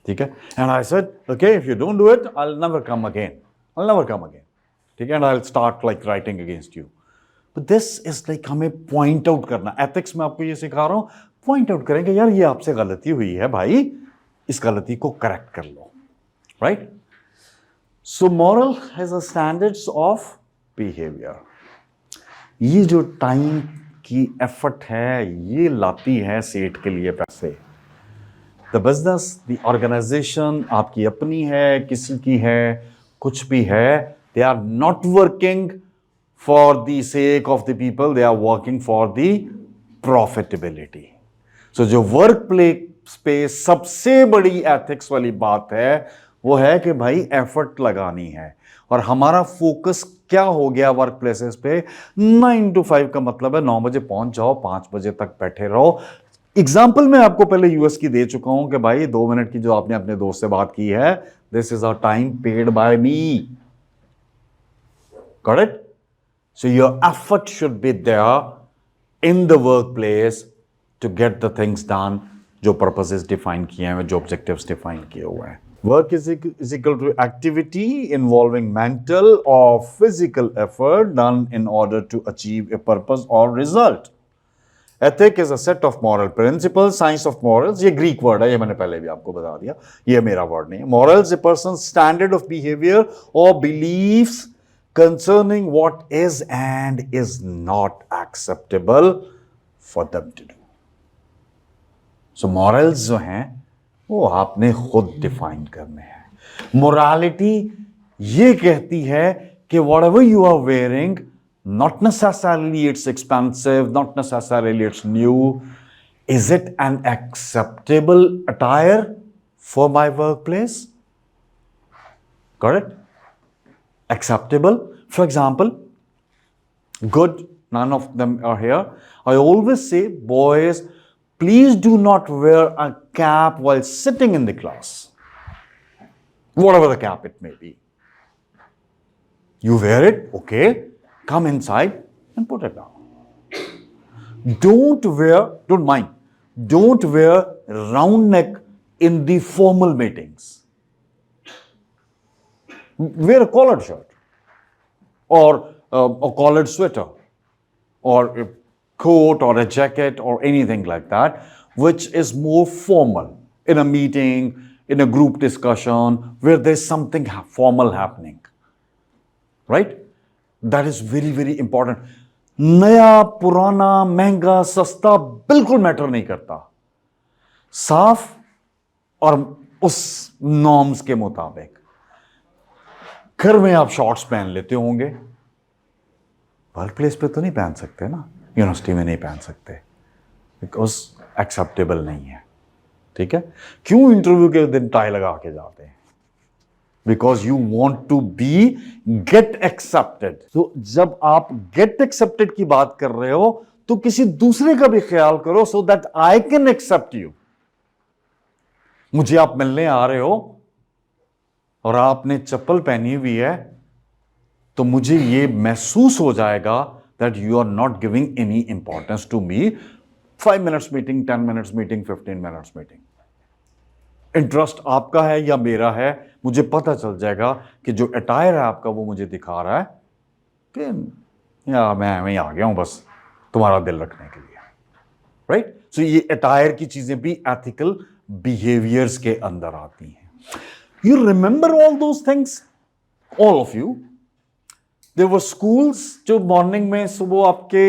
ठीक है. And I said, okay, if you don't do it, I'll never come again. ठीक है. And I'll start like writing against you. But this is like हमें point out करना. Ethics में आपको ये सिखा रहा हूँ, point out करेंगे यार ये आपसे गलती हुई है भाई, इस गलती को correct कर लो. Right? So moral has a standards of behaviour. ये जो टाइम की एफर्ट है ये लाती है सेठ के लिए पैसे। द बिजनेस, द ऑर्गेनाइजेशन आपकी अपनी है, किसी की है, कुछ भी है, they are not working for the sake of the people, they are working for the profitability. So जो वर्क प्लेस पे सबसे बड़ी एथिक्स वाली बात है वो है कि भाई एफर्ट लगानी है। और हमारा फोकस क्या हो गया वर्क प्लेसेस पे, 9 to 5 का मतलब है 9 बजे पहुंच जाओ, 5 बजे तक बैठे रहो। एग्जाम्पल मैं आपको पहले यूएस की दे चुका हूं कि भाई 2 मिनट की जो आपने अपने दोस्त से बात की है, this is a time paid by me. Correct? So your effort should be there in the work place to get the things done, जो पर्पसेस डिफाइन किए हैं, जो ऑब्जेक्टिव्स डिफाइन किए हुए हैं। Work is equal to activity involving mental or physical effort done in order to achieve a purpose or result. Ethic is a set of moral principles. Science of morals, ये Greek word है, ये मैंने पहले भी आपको बता दिया, ये मेरा word नहीं है। Morals, a person's standard of behavior or beliefs concerning what is and is not acceptable for them to do. So morals जो हैं वो आपने खुद डिफाइन करने हैं। मोरालिटी ये कहती है कि whatever you are wearing, not necessarily it's expensive, not necessarily it's new, is it an acceptable attire for my workplace? Correct? Acceptable. For example, good, none of them are here. I always say, boys, please do not wear a cap while sitting in the class, whatever the cap it may be. You wear it, okay, come inside and put it down. Don't mind, don't wear round neck in the formal meetings. Wear a collared shirt or a collared sweater or a coat or a jacket or anything like that, which is more formal in a meeting, in a group discussion where there's something formal happening, right? That is very, very important. नया, पुराना, महंगा, सस्ता बिल्कुल matter नहीं करता। साफ और उस नॉर्म्स के मुताबिक। घर में आप शॉर्ट्स पहन लेते होंगे, वर्क प्लेस पे तो नहीं पहन सकते ना, यूनिवर्सिटी में नहीं पहन सकते, बिकॉज एक्सेप्टेबल नहीं है। ठीक है? क्यों इंटरव्यू के दिन टाई लगा के जाते हैं? Because you want to be get accepted. तो जब आप गेट एक्सेप्टेड की बात कर रहे हो तो किसी दूसरे का भी ख्याल करो, so that I can accept you. मुझे आप मिलने आ रहे हो और आपने चप्पल पहनी हुई है, तो मुझे ये महसूस हो जाएगा that you are not giving any importance to me. 5 minutes meeting, 10 minutes meeting, 15 minutes meeting. Interest आपका है या मेरा है, मुझे पता चल जाएगा कि जो अटायर है आपका वो मुझे दिखा रहा है कि या मैं वहीं आ गया हूं बस तुम्हारा दिल रखने के लिए, राइट? सो ये अटायर की चीजें भी एथिकल बिहेवियर्स के अंदर आती हैं। You remember all those things, all of you. There were schools जो मॉर्निंग में सुबह आपके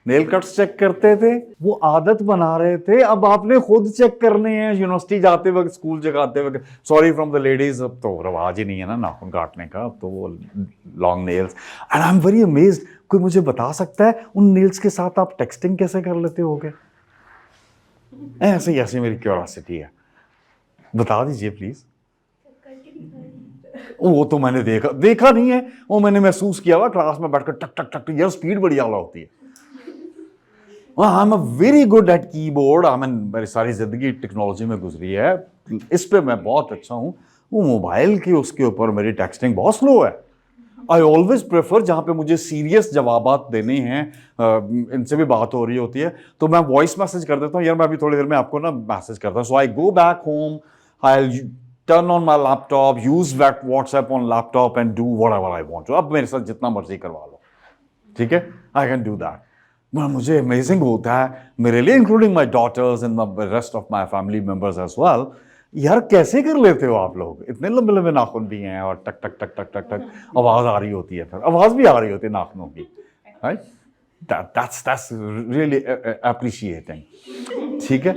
नेल कट्स चेक करते थे, वो आदत बना रहे थे, अब आपने खुद चेक करने हैं यूनिवर्सिटी जाते वक्त, स्कूल जगाते वक्त। सॉरी फ्रॉम द लेडीज, अब तो रवाज ही नहीं है ना नाखून काटने का, अब तो वो long nails. And I am very amazed, कोई मुझे बता सकता है उन नेल्स के साथ आप टेक्सटिंग कैसे कर लेते होगे? ऐसे ऐसे मेरी क्यूरियोसिटी है, बता दीजिए प्लीज। वो तो मैंने देखा नहीं है, वो मैंने महसूस किया हुआ क्लास में बैठकर टक टक टक, यार स्पीड बड़ी आला होती है। I am very good at keyboard. मेरी सारी जिंदगी टेक्नोलॉजी में गुजरी है, इस पे मैं बहुत अच्छा हूं। वो मोबाइल की उसके ऊपर मेरी टेक्सटिंग बहुत स्लो है। आई ऑलवेज प्रेफर, जहां पे मुझे सीरियस जवाबात देने हैं, इनसे भी बात हो रही होती है, तो मैं वॉइस मैसेज कर देता हूँ, यार मैं अभी थोड़ी देर में आपको ना मैसेज करता हूँ। So I go back home, I turn on my laptop, use WhatsApp on laptop and do whatever I want to. अब मेरे साथ जितना मर्जी करवा लो, ठीक है? I can do that. मुझे अमेजिंग होता है मेरे लिए, including my daughters and the rest of my family members as well, यार कैसे कर लेते हो आप लोग, इतने लंबे लंबे नाखून भी हैं और टक टक टक टक टक टक आवाज आ रही होती है, फिर आवाज भी आ रही होती है नाखूनों की, राइट? that's really appreciating, ठीक है।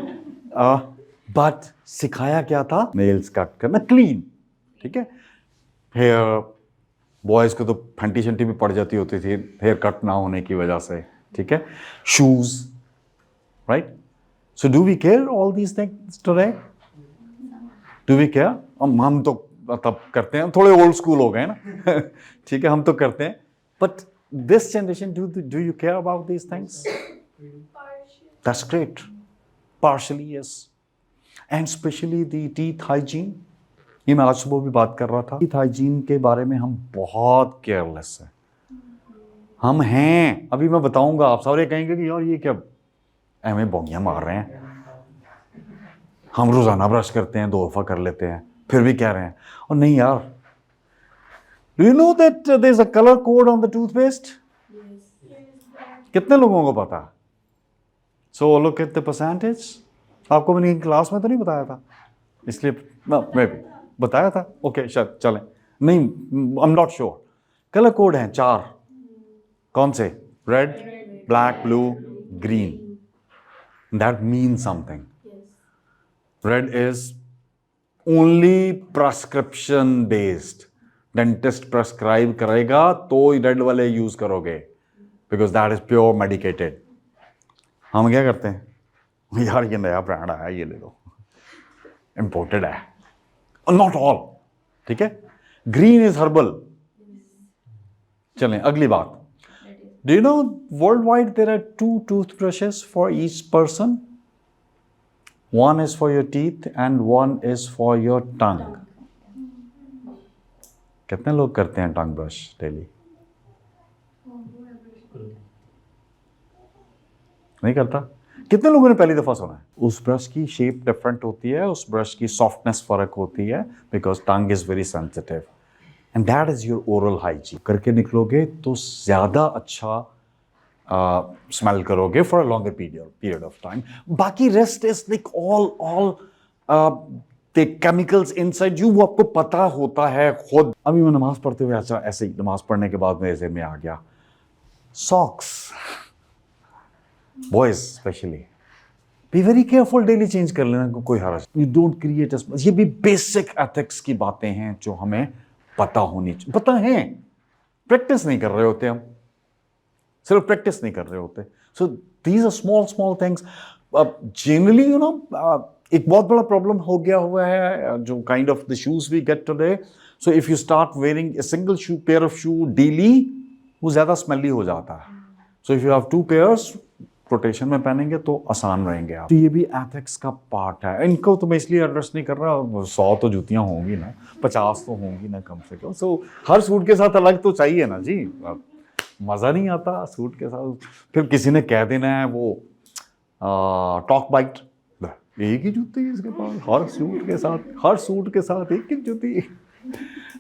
बट सिखाया क्या था? नेल्स कट करना क्लीन, ठीक है। हेयर बॉयज को तो फंटी शंटी भी पड़ जाती होती थी हेयर कट ना होने की वजह से, ठीक है। Shoes, right? So do we care all these things today? Do we care? हम तो तब करते हैं, थोड़े ओल्ड स्कूल हो गए ना ठीक है, हम तो करते हैं, but this generation, do you care about these things? That's great, partially yes. And specially the teeth hygiene, ये मैं आज सुबह भी बात कर रहा था, टीथ हाइजीन के बारे में हम बहुत केयरलेस हैं, हम हैं। अभी मैं बताऊंगा, आप सारे कहेंगे कि यार ये क्या एवं बोंगियां मार रहे हैं, हम रोजाना ब्रश करते हैं, 2 दफा कर लेते हैं, फिर भी कह रहे हैं। और नहीं यार, do you know that there is a colour code on the toothpaste? कितने लोगों को पता? So look at the percentage. आपको मैंने क्लास में तो नहीं बताया था, इसलिए मैं भी बताया था। ओके चलें, नहीं आई am not sure. Colour code हैं 4, कौन से? Red, black, blue, green. That mean something. Red is only prescription based, dentist prescribe करेगा तो रेड वाले यूज करोगे, because that is pure medicated. हम क्या करते हैं, यार ये नया ब्रांड आया, ये ले लो, इंपोर्टेड है, नॉट ऑल, ठीक है। Green is herbal. चलें अगली बात। Do you know world wide there are 2 toothbrushes for each person? One is for your teeth and one is for your tongue. कितने लोग करते हैं टंग ब्रश डेली? नहीं करता? कितने लोगों ने पहली दफा सुना है? उस ब्रश की शेप डिफरेंट होती है, उस ब्रश की सॉफ्टनेस फर्क होती है, because tongue is very sensitive and that is your oral hygiene. करके निकलोगे तो ज्यादा अच्छा स्मेल करोगे for a longer period of time. बाकी rest is like all the chemicals inside you, वो आपको पता होता है खुद। अभी मैं नमाज पढ़ते हुए ऐसे ही नमाज पढ़ने के बाद मेरे ज़हन में आ गया, socks, boys specially, be very careful, daily change कर लेना, कोई हरज, यू डोंट क्रिएट। ये भी बेसिक एथिक्स की बातें हैं जो हमें पता होनी चाहिए। पता है, प्रैक्टिस नहीं कर रहे होते हम, सिर्फ प्रैक्टिस नहीं कर रहे होते। So these are small things. Generally you know एक बहुत बड़ा प्रॉब्लम हो गया हुआ है जो kind of the shoes we get today. So if you start wearing a single shoe pair of shoe daily, वो ज्यादा स्मेली हो जाता है। So if you have 2 pairs rotation में पहनेंगे तो आसान रहेंगे आप। तो ये भी एथिक्स का पार्ट है। इनको तो मैं इसलिए एड्रेस नहीं कर रहा, 100 तो जूतियां होंगी ना, 50 तो होंगी ना कम से कम। सो हर सूट के साथ अलग तो चाहिए ना जी, मज़ा नहीं आता सूट के साथ। फिर किसी ने कह देना है वो टॉक बाइट, एक ही जूती इसके पास, हर सूट के साथ एक ही जूती।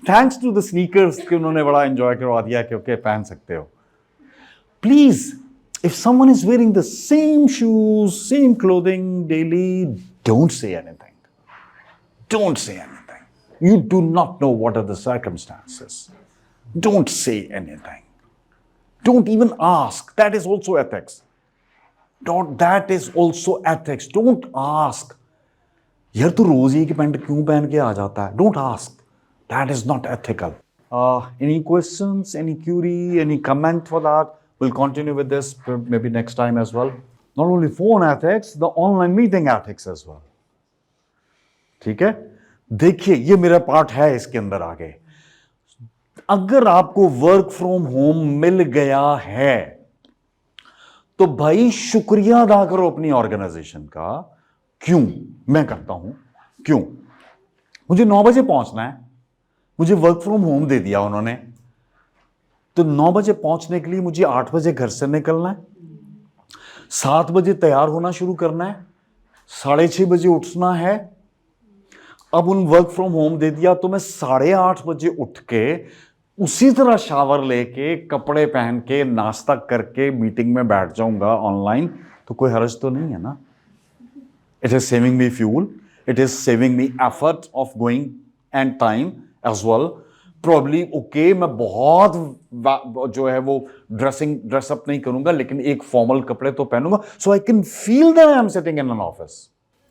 थैंक्स टू द स्नीकर्स कि उन्होंने बड़ा एंजॉय करवा दिया कि ओके पहन सकते हो। Please, if someone is wearing the same shoes, same clothing daily, don't say anything. Don't say anything. You do not know what are the circumstances. Don't say anything. Don't even ask. That is also ethics. That is also ethics. Don't ask. यार तू रोज ही की pant क्यों पहन के आ जाता है? Don't ask. That is not ethical. Any questions? Any query? Any comment for that? We'll continue with this maybe next time as well. Not only phone ethics, the online meeting ethics as well. ठीक है? देखिए ये मेरा part है इसके अंदर आगे। अगर आपको वर्क फ्रॉम होम मिल गया है तो भाई शुक्रिया अदा करो अपनी ऑर्गेनाइजेशन का। क्यों? मैं करता हूं। क्यों? मुझे 9 बजे पहुंचना है, मुझे वर्क फ्रॉम होम दे दिया उन्होंने, तो 9 बजे पहुंचने के लिए मुझे 8 बजे घर से निकलना है, 7 बजे तैयार होना शुरू करना है, 6:30 बजे उठना है। अब उन वर्क फ्रॉम होम दे दिया तो मैं 8:30 बजे उठ के उसी तरह शावर लेके कपड़े पहन के नाश्ता करके मीटिंग में बैठ जाऊंगा ऑनलाइन, तो कोई हर्ज तो नहीं है ना? It is saving me fuel It is saving me effort of going and time as well. Probably okay, मैं बहुत जो है वो ड्रेसअप नहीं करूंगा, लेकिन एक फॉर्मल कपड़े तो पहनूंगा, so I can feel that I am sitting in an office.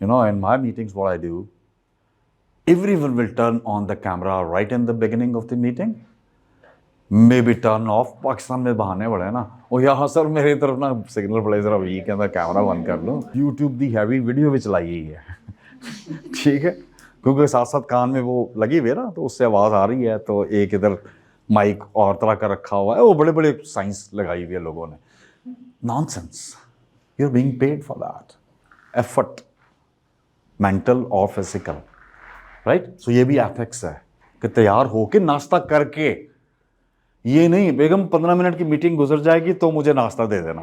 You know, in my meetings, what I do, everyone will turn on the camera right in the beginning of the meeting. Maybe turn off. Pakistan में बहाने बड़े हैं ना, और यहाँ sir मेरी तरफ ना सिग्नल बड़े जरा वीक है, कैमरा बंद कर लो, YouTube दी हैवी वीडियो भी चलाई है ठीक है, क्योंकि साथ साथ कान में वो लगी हुई है ना, तो उससे आवाज़ आ रही है, तो एक इधर माइक और तरह का रखा हुआ है, वो बड़े बड़े साइंस लगाई हुई है लोगों ने. Nonsense. You are being paid for that effort, mental और फिजिकल, राइट. सो ये भी एथिक्स है कि तैयार होके नाश्ता करके, ये नहीं बेगम 15 मिनट की मीटिंग गुजर जाएगी तो मुझे नाश्ता दे देना.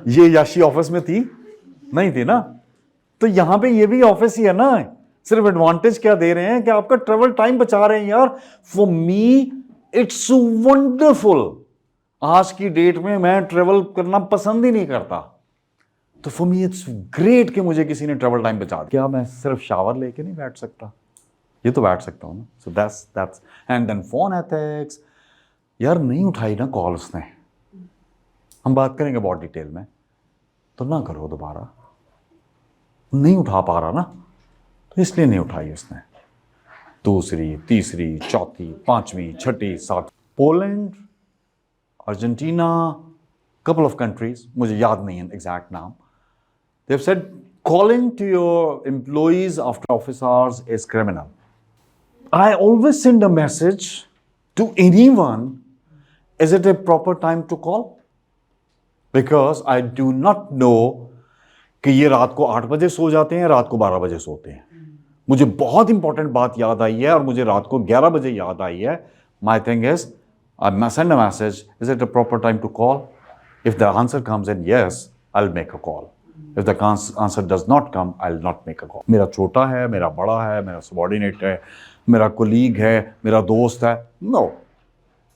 ये याशी ऑफिस में थी नहीं थी ना, तो यहां पे ये भी ऑफिस ही है ना. सिर्फ एडवांटेज क्या दे रहे हैं कि आपका ट्रेवल टाइम बचा रहे हैं यार. For me it's wonderful. आज की डेट में मैं ट्रेवल करना पसंद ही नहीं करता, तो फॉर मी इट्स ग्रेट कि मुझे किसी ने ट्रेवल टाइम बचा दिया. क्या मैं सिर्फ शावर लेके नहीं बैठ सकता? ये तो बैठ सकता हूँ ना. So that's and then phone ethics. यार नहीं उठाई ना कॉल उसने, हम बात करेंगे बहुत डिटेल में, तो ना करो दोबारा. नहीं उठा पा रहा ना, तो इसलिए नहीं उठाई उसने. दूसरी, तीसरी, चौथी, पांचवी, छठी, सातवीं. Poland, Argentina, couple of countries, मुझे याद नहीं है एग्जैक्ट नाम. They've said calling to your employees after office hours is criminal. I always send a message to anyone, is it a proper time to call? Because I do not know कि ये रात को 8 बजे सो जाते हैं, रात को 12 बजे सोते हैं. मुझे बहुत इंपॉर्टेंट बात याद आई है और मुझे रात को 11 बजे याद आई है. My thing is, I send a message, is it a proper time to call? If the answer comes in yes, I'll make a call. If the answer does not come, I'll not make a call. मेरा छोटा है, मेरा बड़ा है, मेरा subordinate है, मेरा colleague है, मेरा दोस्त है, no.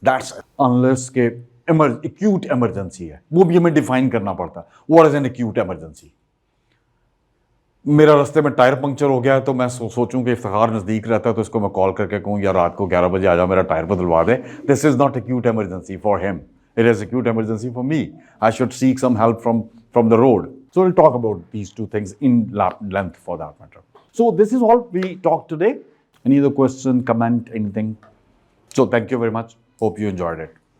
That's unless के acute emergency है, वो भी हमें define करना पड़ता है. What is an acute emergency? मेरा रास्ते में टायर पंक्चर हो गया है, तो मैं सोचूं कि इफ्तिखार नज़दीक रहता है, तो इसको मैं कॉल करके कहूँ यार रात को 11 बजे आ जाओ, मेरा टायर बदलवा दे. This is not acute emergency for him. It is acute emergency for me. I should seek some help from the road. So we'll talk about these two things in length for that matter. So this is all we talked today. Any other question, comment, anything? So thank you very much. Hope you enjoyed it.